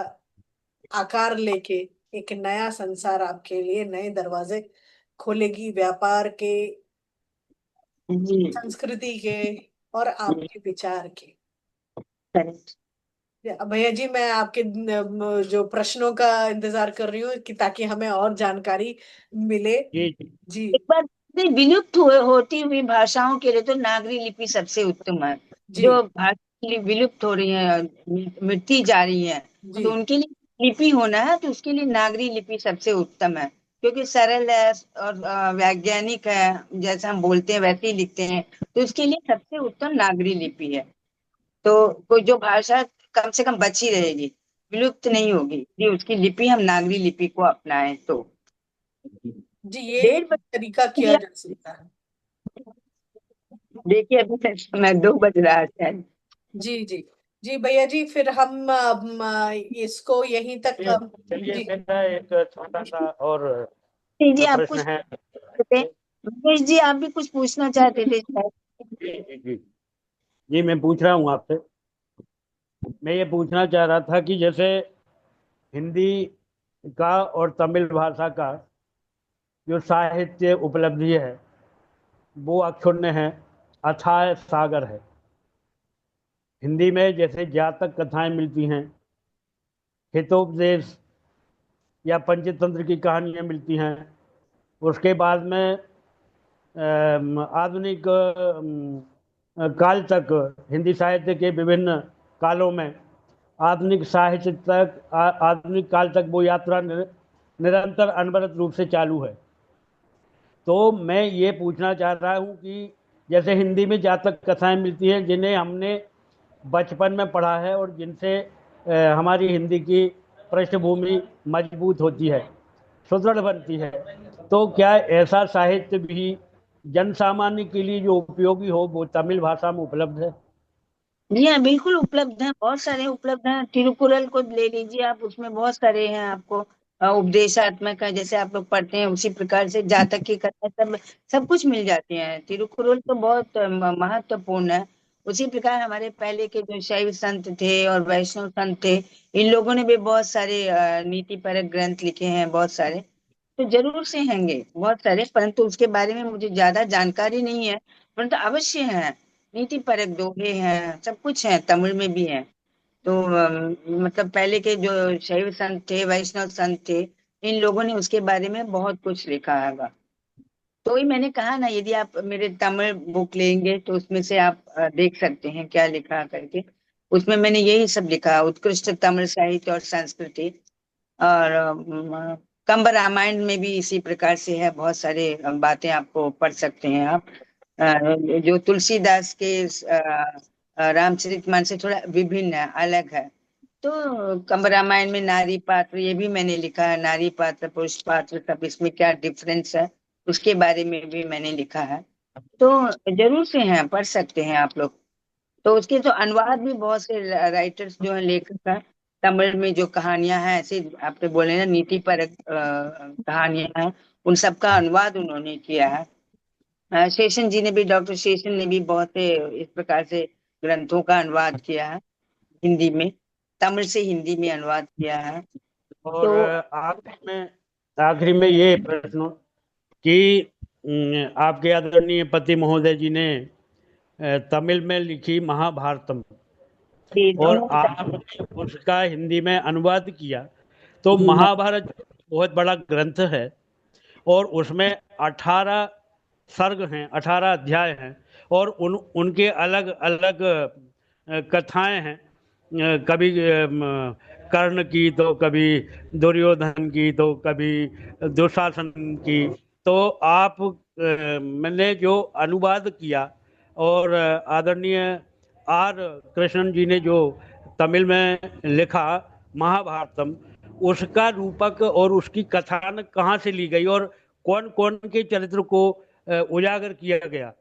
आकार लेके एक नया संसार आपके लिए, नए दरवाजे खोलेगी, व्यापार के, जी संस्कृति के, और जी, आपके विचार के। करेक्ट। भैया जी, मैं आपके जो प्रश्नों का इंतजार कर रही हूँ, कि ताकि हमें और जानकारी मिले। जी जी जी। एक बार, विलुप्त होती हुई भाषाओं के लिए तो नागरी लिपि सबसे उत्तम है। जी। जो भाषा विलुप्त हो रही है, मिटती जा रही है, जी। तो उनके लिए लिपि होना है, तो उसके लिए नागरी लिपि सबसे उत्तम है। क्योंकि सरल है और वैज्ञानिक है, जैसा हम बोलते हैं वैसे ही लिखते हैं, तो उसके लिए सबसे उत्तम नागरी लिपि है। तो कोई जो भाषा कम से कम बची रहेगी, विलुप्त नहीं होगी, यदि उसकी लिपि हम नागरी लिपि को अपनाएं तो। जी, ये डेढ़ एक बज तरीका किया गया। जा सकता है। देखिए अभी तक समय 2 बज रहा है। जी। जी। जी भैया जी, फिर हम इसको यहीं तक चलिए चलिए, जी। मेरा एक छोटा सा और जी आप प्रश्न कुछ है। पूछते थे, रमेश जी आप भी कुछ पूछना चाहते थे शायद। जी जी जी जी, मैं पूछ रहा हूँ आपसे। मैं ये पूछना चाह रहा था कि जैसे हिंदी का और तमिल भाषा का जो साहित्य उपलब्धि है, वो अक्षुण्ण है, अथाह सागर है। हिंदी में जैसे जातक कथाएं मिलती हैं, हितोपदेश या पंचतंत्र की कहानियां मिलती हैं। उसके बाद में आधुनिक काल तक, हिंदी साहित्य के विभिन्न कालों में, आधुनिक साहित्य तक, आधुनिक काल तक वो यात्रा निरंतर अनवरत रूप से चालू है। तो मैं ये पूछना चाह रहा हूँ कि जैसे हिंदी में जातक कथाएं मिलती हैं, जिन्हें हमने बचपन में पढ़ा है और जिनसे हमारी हिंदी की पृष्ठभूमि मजबूत होती है, सुदृढ़ बनती है, तो क्या ऐसा साहित्य भी जन सामान्य के लिए जो उपयोगी हो, वो तमिल भाषा में उपलब्ध है? जी हाँ, बिल्कुल उपलब्ध है, बहुत सारे उपलब्ध हैं। तिरुकुरल को ले लीजिए आप, उसमें बहुत सारे हैं आपको। उपदेशात्मक है, जैसे आप लोग पढ़ते हैं उसी प्रकार से जातक की कथा, सब सब कुछ मिल जाती है। तिरुकुरल तो बहुत महत्वपूर्ण है। उसी प्रकार हमारे पहले के जो शैव संत थे और वैष्णव संत थे, इन लोगों ने भी बहुत सारे नीति परक ग्रंथ लिखे हैं, बहुत सारे। तो जरूर से होंगे बहुत सारे, परंतु उसके बारे में मुझे ज्यादा जानकारी नहीं है। परंतु अवश्य है, नीति परक दोहे हैं, सब कुछ है, तमिल में भी है। तो मतलब पहले के जो शैव संत थे, वैष्णव संत थे, इन लोगों ने उसके बारे में बहुत कुछ लिखा है। तो ही मैंने कहा ना, यदि आप मेरे तमिल बुक लेंगे तो उसमें से आप देख सकते हैं क्या लिखा करके। उसमें मैंने यही सब लिखा, उत्कृष्ट तमिल साहित्य और संस्कृति। और कंब रामायण में भी इसी प्रकार से है, बहुत सारे बातें आपको पढ़ सकते हैं आप। जो तुलसीदास के रामचरितमानस से थोड़ा विभिन्न है, अलग है। तो कंब रामायण में नारी पात्र, ये भी मैंने लिखा है, नारी पात्र पुरुष पात्र सब इसमें क्या डिफरेंस है, उसके बारे में भी मैंने लिखा है। तो जरूर से हैं, पढ़ सकते हैं आप लोग। तो उसके तो अनुवाद भी बहुत से राइटर्स जो हैं, लेखक हैं, तमिल में जो कहानियां हैं, ऐसे आपने बोले ना नीति पर कहानियां हैं, उन सब का अनुवाद उन्होंने किया है। शेषन जी ने भी, डॉक्टर शेषन ने भी बहुत से इस प्रकार से ग्रंथों का अनुवाद किया है हिंदी में, तमिल से हिंदी में अनुवाद किया है। और तो आखिरी में ये प्रश्न कि आपके आदरणीय पति महोदय जी ने तमिल में लिखी महाभारतम, और उन्होंने आपने उसका हिंदी में अनुवाद किया, तो जी हाँ, महाभारत बहुत बड़ा ग्रंथ है, और उसमें 18 सर्ग हैं, 18 अध्याय हैं, और उनके अलग अलग कथाएं हैं। कभी कर्ण की, तो कभी दुर्योधन की, तो कभी दुशासन की। तो मैंने जो अनुवाद किया, और आदरणीय आर कृष्णन जी ने जो तमिल में लिखा महाभारतम, उसका रूपक और उसकी कथानक कहाँ से ली गई, और कौन कौन के चरित्र को उजागर किया गया,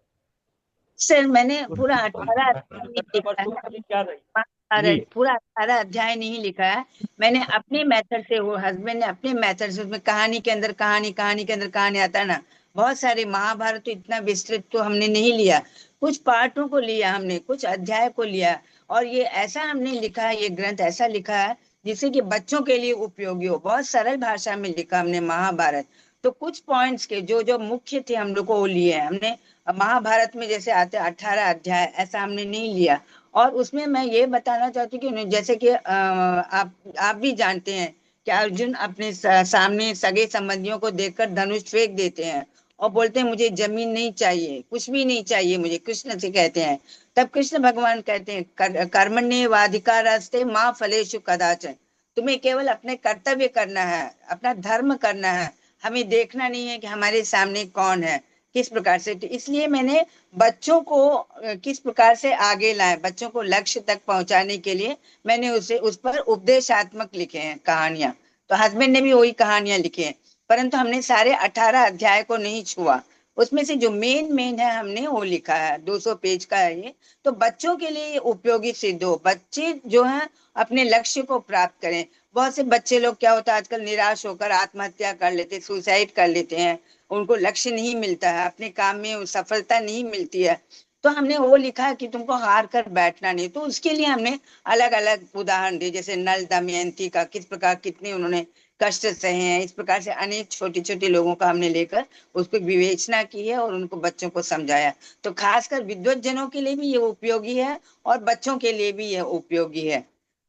सर मैंने उसकी पूरा 18 अध्याय नहीं लिखा है, वस्तुस्थिति क्या रही? जी। महाभारत पूरा 18 अध्याय नहीं लिखा है। मैंने अपने मेथड से, वो हस्बैंड ने अपने मेथड से, उसमें कहानी के अंदर कहानी, कहानी के अंदर कहानी आता है ना, बहुत सारे महाभारत तो इतना विस्तृत तो हमने नहीं लिया, कुछ पार्टों को लिया हमने, कुछ अध्याय को लिया। और ये ऐसा हमने लिखा है, ये ग्रंथ ऐसा लिखा है जिससे कि बच्चों के लिए उपयोगी हो, बहुत सरल भाषा में लिखा हमने महाभारत। तो कुछ पॉइंट्स के जो जो मुख्य थे हम लोग को वो लिए हैं हमने। महाभारत में जैसे आते 18 अध्याय, ऐसा हमने नहीं लिया। और उसमें मैं ये बताना चाहती हूँ कि जैसे कि आप भी जानते हैं कि अर्जुन अपने सामने सगे संबंधियों को देखकर धनुष फेंक देते हैं और बोलते हैं मुझे जमीन नहीं चाहिए, कुछ भी नहीं चाहिए मुझे, कृष्ण से कहते हैं। तब कृष्ण भगवान कहते हैं कर्मण्येवाधिकारस्ते माँ फलेषु कदाचन, तुम्हें केवल अपने कर्तव्य करना है, अपना धर्म करना है, हमें देखना नहीं है कि हमारे सामने कौन है, किस प्रकार से। तो इसलिए मैंने बच्चों को किस प्रकार से आगे लाए, बच्चों को लक्ष्य तक पहुंचाने के लिए मैंने उसे उस पर उपदेशात्मक लिखे हैं कहानियां। तो हस्बैंड ने भी वही कहानियां लिखी हैं, परंतु हमने सारे 18 अध्याय को नहीं छुआ। उसमें से जो मेन मेन है हमने वो लिखा है, 200 पेज का है ये। तो बच्चों के लिए ये उपयोगी सिद्ध हो, बच्चे जो है अपने लक्ष्य को प्राप्त करें। बहुत से बच्चे लोग क्या होता है आजकल, निराश होकर आत्महत्या कर लेते, सुसाइड कर लेते हैं, उनको लक्ष्य नहीं मिलता है, अपने काम में सफलता नहीं मिलती है। तो हमने वो लिखा है कि तुमको हार कर बैठना नहीं। तो उसके लिए हमने अलग अलग उदाहरण दिए, जैसे नल दमयंती का किस प्रकार कितने उन्होंने कष्ट सहे हैं, इस प्रकार से अनेक छोटे छोटे लोगों का हमने लेकर उसको विवेचना की है और उनको बच्चों को समझाया। तो खासकर विद्वत जनों के लिए भी ये उपयोगी है और बच्चों के लिए भी यह उपयोगी है।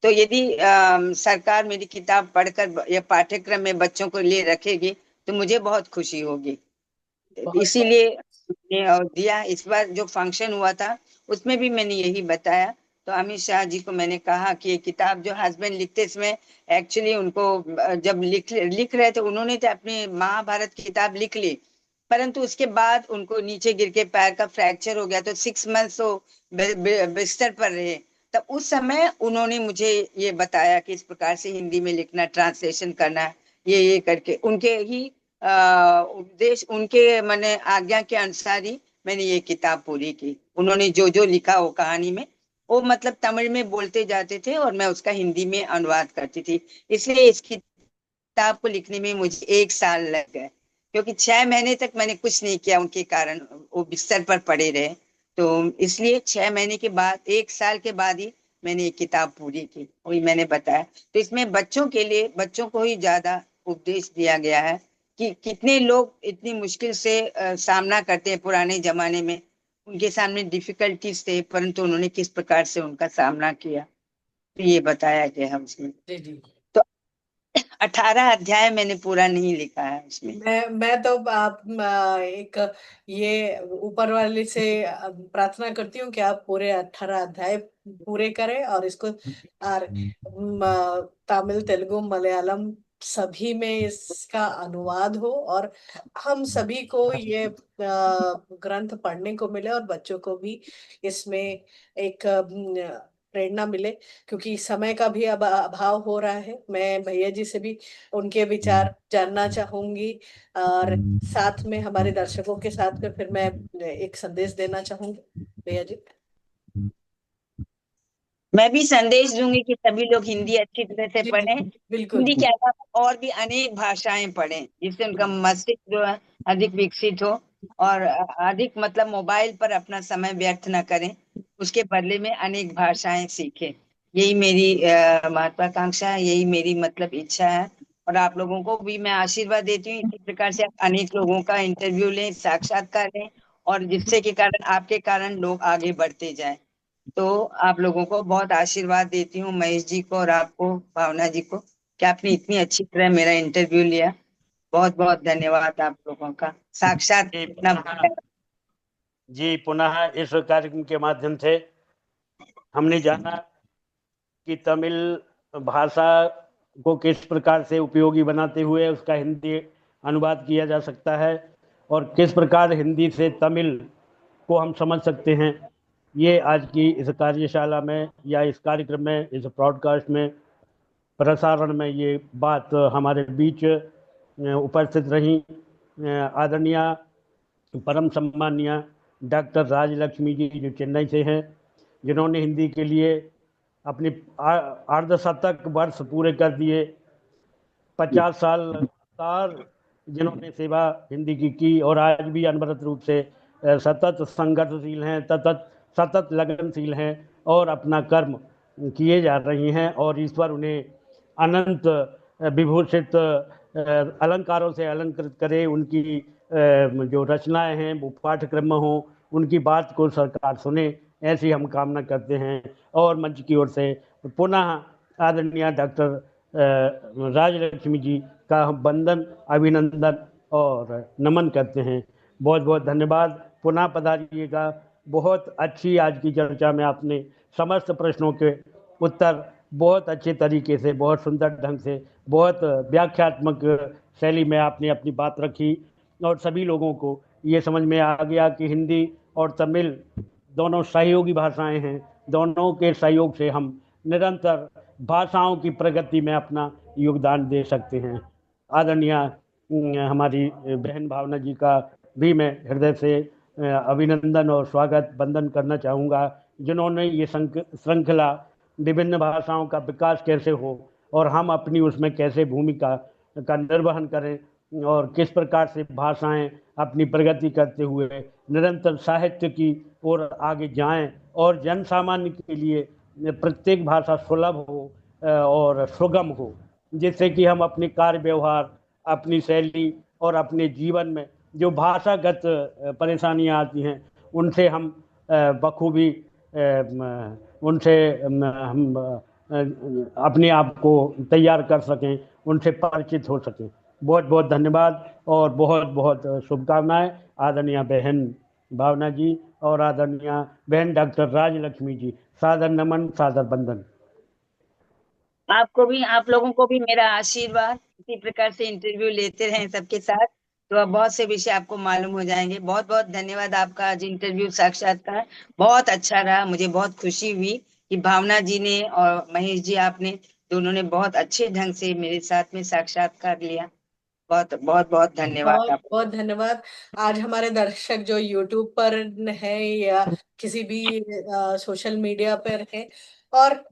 तो यदि सरकार मेरी किताब पढ़कर या पाठ्यक्रम में बच्चों को लिए रखेगी तो मुझे बहुत खुशी होगी। बहुत बहुत इसीलिए ने दिया। इस बार जो फंक्शन हुआ था उसमें भी मैंने यही बताया। तो अमित शाह जी को मैंने कहा कि ये किताब जो हस्बैंड लिखते, इसमें एक्चुअली उनको जब लिख रहे थे, उन्होंने तो अपनी महाभारत की किताब लिख ली, परंतु उसके बाद उनको नीचे गिर के पैर का फ्रैक्चर हो गया, तो 6 मंथ तो बिस्तर पर रहे। तब उस समय उन्होंने मुझे ये बताया कि इस प्रकार से हिंदी में लिखना, ट्रांसलेशन करना, ये करके उनके ही उपदेश, उनके मैंने आज्ञा के अनुसार ही मैंने ये किताब पूरी की। उन्होंने जो जो लिखा वो कहानी में, वो मतलब तमिल में बोलते जाते थे और मैं उसका हिंदी में अनुवाद करती थी। इसलिए इस किताब को लिखने में मुझे 1 साल लग गए, क्योंकि 6 महीने तक मैंने कुछ नहीं किया उनके कारण, वो बिस्तर पर पड़े रहे। तो इसलिए 6 महीने के बाद, 1 साल के बाद ही मैंने ये किताब पूरी की, वही मैंने बताया। तो इसमें बच्चों के लिए, बच्चों को ही ज्यादा उपदेश दिया गया है कि कितने लोग इतनी मुश्किल से सामना करते हैं पुराने जमाने में, उनके सामने डिफिकल्टीज थे, परंतु उन्होंने किस प्रकार से उनका सामना किया, तो ये बताया गया है उसमें। जी जी। तो 18 अध्याय मैंने पूरा नहीं लिखा है उसमें। मैं तो आप एक ये ऊपर वाले से प्रार्थना करती हूँ कि आप पूरे 18 अध्याय पूरे करें, और इसको और तमिल, तेलुगु, मलयालम सभी में इसका अनुवाद हो, और हम सभी को ये ग्रंथ पढ़ने को मिले, और बच्चों को भी इसमें एक प्रेरणा मिले। क्योंकि समय का भी अब अभाव हो रहा है। मैं भैया जी से भी उनके विचार जानना चाहूंगी, और साथ में हमारे दर्शकों के साथ में फिर मैं एक संदेश देना चाहूंगी भैया जी। मैं भी संदेश दूंगी कि सभी लोग हिंदी अच्छी तरह से जी जी पढ़ें, बिल्कुल। हिंदी के अलावा और भी अनेक भाषाएं पढ़ें, जिससे उनका मस्तिष्क जो है अधिक विकसित हो। और अधिक मतलब मोबाइल पर अपना समय व्यर्थ न करें, उसके बदले में अनेक भाषाएं सीखें। यही मेरी महत्वाकांक्षा है, यही मेरी मतलब इच्छा है। और आप लोगों को भी मैं आशीर्वाद देती हूँ, इसी प्रकार से आप अनेक लोगों का इंटरव्यू लें, साक्षात्कार लें, और जिससे के कारण आपके कारण लोग आगे बढ़ते जाएं। तो आप लोगों को बहुत आशीर्वाद देती हूँ, महेश जी को और आपको, भावना जी को, कि आपने इतनी अच्छी तरह मेरा इंटरव्यू लिया। बहुत बहुत धन्यवाद आप लोगों का, साक्षात जी इतना पुनः जी पुनः इस कार्यक्रम के माध्यम से हमने जाना कि तमिल भाषा को किस प्रकार से उपयोगी बनाते हुए उसका हिंदी अनुवाद किया जा सकता है और किस प्रकार हिंदी से तमिल को हम समझ सकते हैं। ये आज की इस कार्यशाला में या इस कार्यक्रम में, इस ब्रॉडकास्ट में, प्रसारण में ये बात हमारे बीच उपस्थित रही। आदरणीय परम सम्मानीय डॉक्टर राजलक्ष्मी जी जो चेन्नई से हैं, जिन्होंने हिंदी के लिए अपने अर्धशतक वर्ष पूरे कर दिए। 50 साल लगातार जिन्होंने सेवा हिंदी की और आज भी अनवरत रूप से सतत संघर्षशील हैं, सतत सतत लगनशील हैं और अपना कर्म किए जा रही हैं और ईश्वर उन्हें अनंत विभूषित अलंकारों से अलंकृत करे। उनकी जो रचनाएं हैं वो पाठ्यक्रम हो, उनकी बात को सरकार सुने, ऐसी हम कामना करते हैं। और मंच की ओर से पुनः आदरणीय डॉक्टर राजलक्ष्मी जी का हम वंदन, अभिनंदन और नमन करते हैं। बहुत बहुत धन्यवाद। पुनः पधारिएगा। बहुत अच्छी आज की चर्चा में आपने समस्त प्रश्नों के उत्तर बहुत अच्छे तरीके से, बहुत सुंदर ढंग से, बहुत व्याख्यात्मक शैली में आपने अपनी बात रखी और सभी लोगों को ये समझ में आ गया कि हिंदी और तमिल दोनों सहयोगी भाषाएं हैं। दोनों के सहयोग से हम निरंतर भाषाओं की प्रगति में अपना योगदान दे सकते हैं। आदरणीय हमारी बहन भावना जी का भी मैं हृदय से अभिनंदन और स्वागत वंदन करना चाहूँगा, जिन्होंने ये श्रृंखला विभिन्न भाषाओं का विकास कैसे हो और हम अपनी उसमें कैसे भूमिका का निर्वहन करें और किस प्रकार से भाषाएं अपनी प्रगति करते हुए निरंतर साहित्य की ओर आगे जाएं और जन सामान्य के लिए प्रत्येक भाषा सुलभ हो और सुगम हो, जिससे कि हम अपने कार्य व्यवहार, अपनी शैली और अपने जीवन में जो भाषागत परेशानियां आती हैं उनसे हम बखूबी उनसे हम अपने आप को तैयार कर सकें, उनसे परिचित हो सकें। बहुत बहुत धन्यवाद और बहुत बहुत शुभकामनाएं आदरणीय बहन भावना जी और आदरणीय बहन डॉक्टर राजलक्ष्मी जी। सादर नमन, सादर वंदन। आपको भी, आप लोगों को भी मेरा आशीर्वाद। इसी प्रकार से इंटरव्यू लेते रहें सबके साथ, तो अब बहुत से विषय आपको मालूम हो जाएंगे। बहुत बहुत धन्यवाद आपका। आज इंटरव्यू साक्षात्कार बहुत अच्छा रहा, मुझे बहुत खुशी हुई कि भावना जी ने और महेश जी, आपने दोनों ने बहुत अच्छे ढंग से मेरे साथ में साक्षात्कार लिया। बहुत बहुत बहुत धन्यवाद बहुत आप। बहुत धन्यवाद। आज हमारे दर्शक जो यूट्यूब पर है या किसी भी सोशल मीडिया पर है और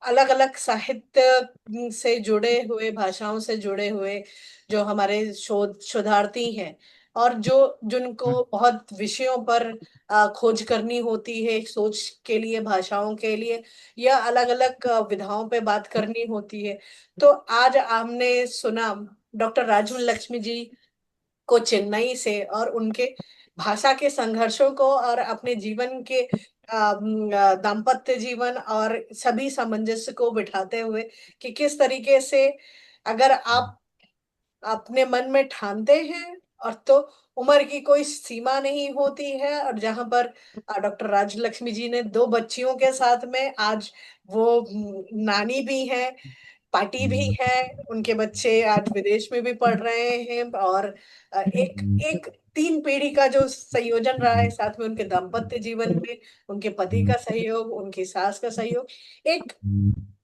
अलग अलग साहित्य से जुड़े हुए, भाषाओं से जुड़े हुए जो हमारे शोधार्थी हैं और जो जिनको बहुत विषयों पर खोज करनी होती है, सोच के लिए, भाषाओं के लिए या अलग अलग विधाओं पे बात करनी होती है, तो आज हमने सुना डॉक्टर राजू लक्ष्मी जी को चेन्नई से और उनके भाषा के संघर्षों को और अपने जीवन के दाम्पत्य जीवन और सभी सामंजस्य को बिठाते हुए कि किस तरीके से अगर आप अपने मन में ठानते हैं और तो उम्र की कोई सीमा नहीं होती है। और जहां पर डॉक्टर राजलक्ष्मी जी ने दो बच्चियों के साथ में आज वो नानी भी है, पार्टी भी है, उनके बच्चे आज विदेश में भी पढ़ रहे हैं और एक एक तीन पीढ़ी का जो संयोजन रहा है, साथ में उनके दाम्पत्य जीवन में उनके पति का सहयोग, उनकी सास का सहयोग, एक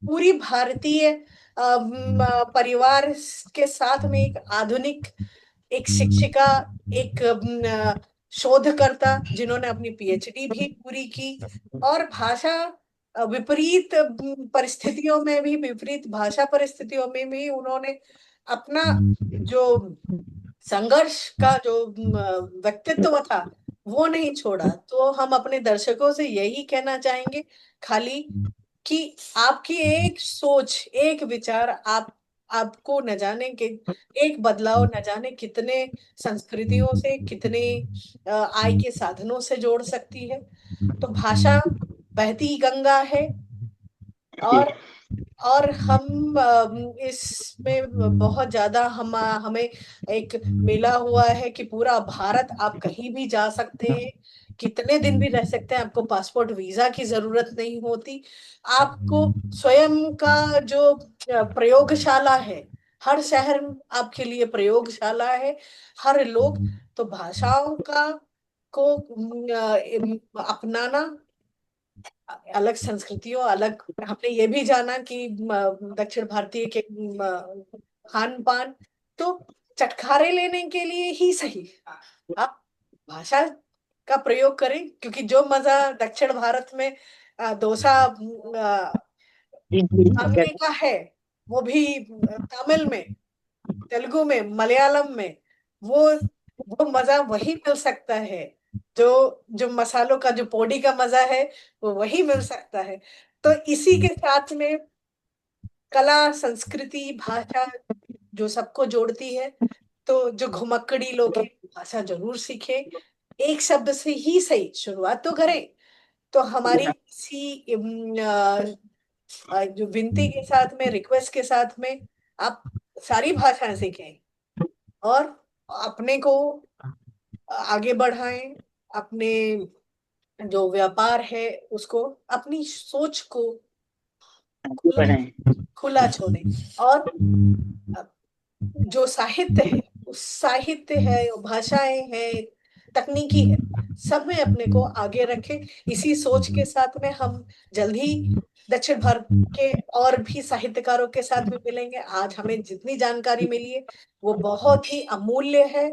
पूरी भारतीय परिवार के साथ में एक आधुनिक, एक शिक्षिका, एक शोधकर्ता जिन्होंने अपनी पीएचडी भी पूरी की और भाषा विपरीत परिस्थितियों में भी, विपरीत भाषा परिस्थितियों में भी उन्होंने अपना जो संघर्ष का जो व्यक्तित्व था वो नहीं छोड़ा। तो हम अपने दर्शकों से यही कहना चाहेंगे खाली कि आपकी एक सोच, एक विचार आपको न जाने के एक बदलाव न जाने कितने संस्कृतियों से, कितने आय के साधनों से जोड़ सकती है। तो भाषा बहती गंगा है। और हम इसमें बहुत ज्यादा हमें एक मिला हुआ है कि पूरा भारत आप कहीं भी जा सकते हैं, कितने दिन भी रह सकते हैं, आपको पासपोर्ट वीजा की जरूरत नहीं होती। आपको स्वयं का जो प्रयोगशाला है, हर शहर आपके लिए प्रयोगशाला है। हर लोग तो भाषाओं का को अपनाना, अलग संस्कृतियों, अलग, हमने ये भी जाना कि दक्षिण भारतीय के खान पान तो चटखारे लेने के लिए ही सही, आप भाषा का प्रयोग करें, क्योंकि जो मजा दक्षिण भारत में डोसा इडली खाने वगैरह। का है, वो भी तमिल में, तेलुगु में, मलयालम में, वो वो मजा वही मिल सकता है। जो जो मसालों का जो पोड़ी का मजा है वो वही मिल सकता है। तो इसी के साथ में कला, संस्कृति, भाषा जो सबको जोड़ती है, तो जो घुमक्कड़ी लोग हैं भाषा जरूर सीखें। एक शब्द से ही सही शुरुआत तो करें। तो हमारी इसी जो विनती के साथ में, रिक्वेस्ट के साथ में, आप सारी भाषाएं सीखें और अपने को आगे बढ़ाएं। अपने जो व्यापार है उसको, अपनी सोच को आगे खुला बढ़ाएं। खुला छोड़ें। और जो साहित्य है, उस साहित्य है, भाषाएं हैं, तकनीकी है, सब में अपने को आगे रखें। इसी सोच के साथ में हम जल्द ही दक्षिण भारत के और भी साहित्यकारों के साथ में मिलेंगे। आज हमें जितनी जानकारी मिली है वो बहुत ही अमूल्य है।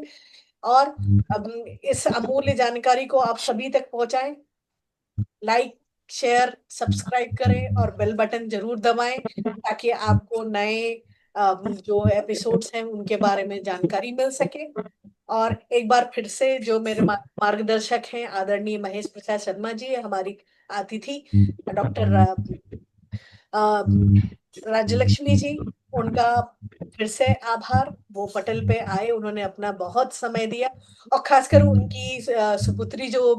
और अब इस अमूल्य जानकारी को आप सभी तक पहुंचाएं। लाइक, शेयर, सब्सक्राइब करें और बेल बटन जरूर दबाएं, ताकि आपको नए जो एपिसोड्स हैं उनके बारे में जानकारी मिल सके। और एक बार फिर से जो मेरे मार्गदर्शक हैं आदरणीय महेश प्रसाद शर्मा जी, हमारी अतिथि डॉक्टर राज्यलक्ष्मी जी, उनका फिर से आभार। वो पटल पे आए, उन्होंने अपना बहुत समय दिया। और खासकर उनकी सुपुत्री जो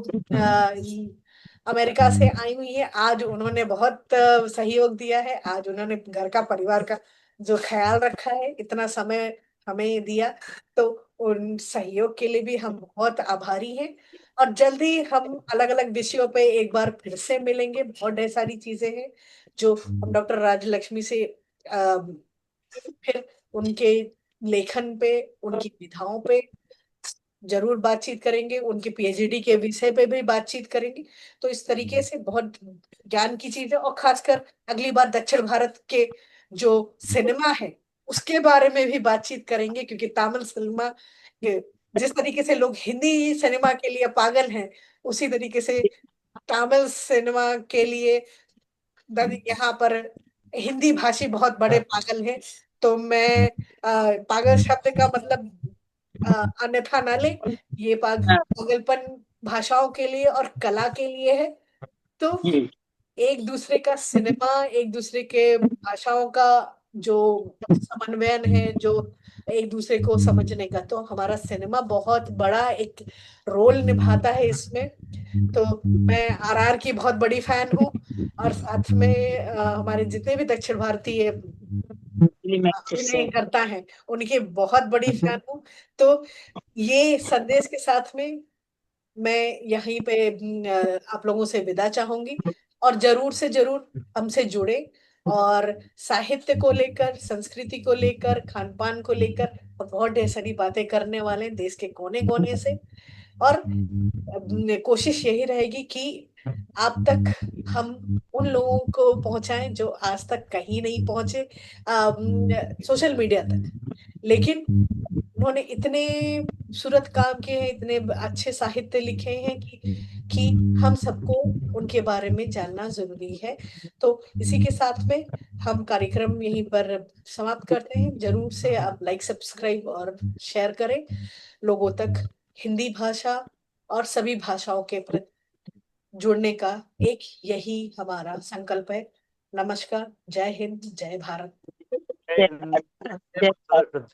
अमेरिका से आई हुई है, आज उन्होंने बहुत सहयोग दिया है। आज उन्होंने घर का, परिवार का जो ख्याल रखा है, इतना समय हमें दिया। तो उन सहयोग के लिए भी हम बहुत आभारी हैं। और जल्दी हम अलग अलग विषयों पे एक बार फिर से मिलेंगे। बहुत ढेर सारी चीजें हैं जो हम डॉक्टर राजलक्ष्मी से अ, फिर उनके लेखन पे, उनकी विधाओं पे जरूर बातचीत करेंगे, उनके पीएचडी के विषय पे भी बातचीत करेंगे। तो इस तरीके से बहुत ज्ञान की चीज है। और खासकर अगली बार दक्षिण भारत के जो सिनेमा है उसके बारे में भी बातचीत करेंगे, क्योंकि तमिल सिनेमा जिस तरीके से लोग हिंदी सिनेमा के लिए पागल हैं, उसी तरीके से तमिल सिनेमा के लिए यहाँ पर हिंदी भाषी बहुत बड़े पागल हैं। तो मैं पागल शब्द का मतलब अ, अन्यथा ना ले। ये हाँ पागलपन भाषाओं के लिए और कला के लिए है। तो जी। एक दूसरे का सिनेमा, एक दूसरे के भाषाओं का जो समन्वयन है, जो एक दूसरे को समझने का, तो हमारा सिनेमा बहुत बड़ा एक रोल निभाता है इसमें। तो मैं आरआर की बहुत बड़ी फैन हूँ। और साथ में हमारे जितने भी दक्षिण भारतीय मैसेज से। अभिनय करता है उनकी बहुत बड़ी फैन हूँ। तो ये संदेश के साथ में मैं यहीं पे आप लोगों से विदा चाहूंगी। और जरूर से जरूर हमसे जुड़े, और साहित्य को लेकर, संस्कृति को लेकर, खान पान को लेकर और बहुत ढेर सारी बातें करने वाले हैं देश के कोने कोने से। और कोशिश यही रहेगी कि आप तक हम उन लोगों को पहुंचाएं जो आज तक कहीं नहीं पहुंचे सोशल मीडिया तक। लेकिन उन्होंने इतने खूबसूरत काम किए हैं, इतने अच्छे साहित्य लिखे हैं कि हम सबको उनके बारे में जानना जरूरी है। तो इसी के साथ में हम कार्यक्रम यहीं पर समाप्त करते हैं। जरूर से आप लाइक, सब्सक्राइब और शेयर करें लोगों तक। हिंदी भाषा और सभी भाषाओं के प्रति जुड़ने का एक यही हमारा संकल्प है। नमस्कार, जय हिंद, जय भारत। जय भारत। जय भारत।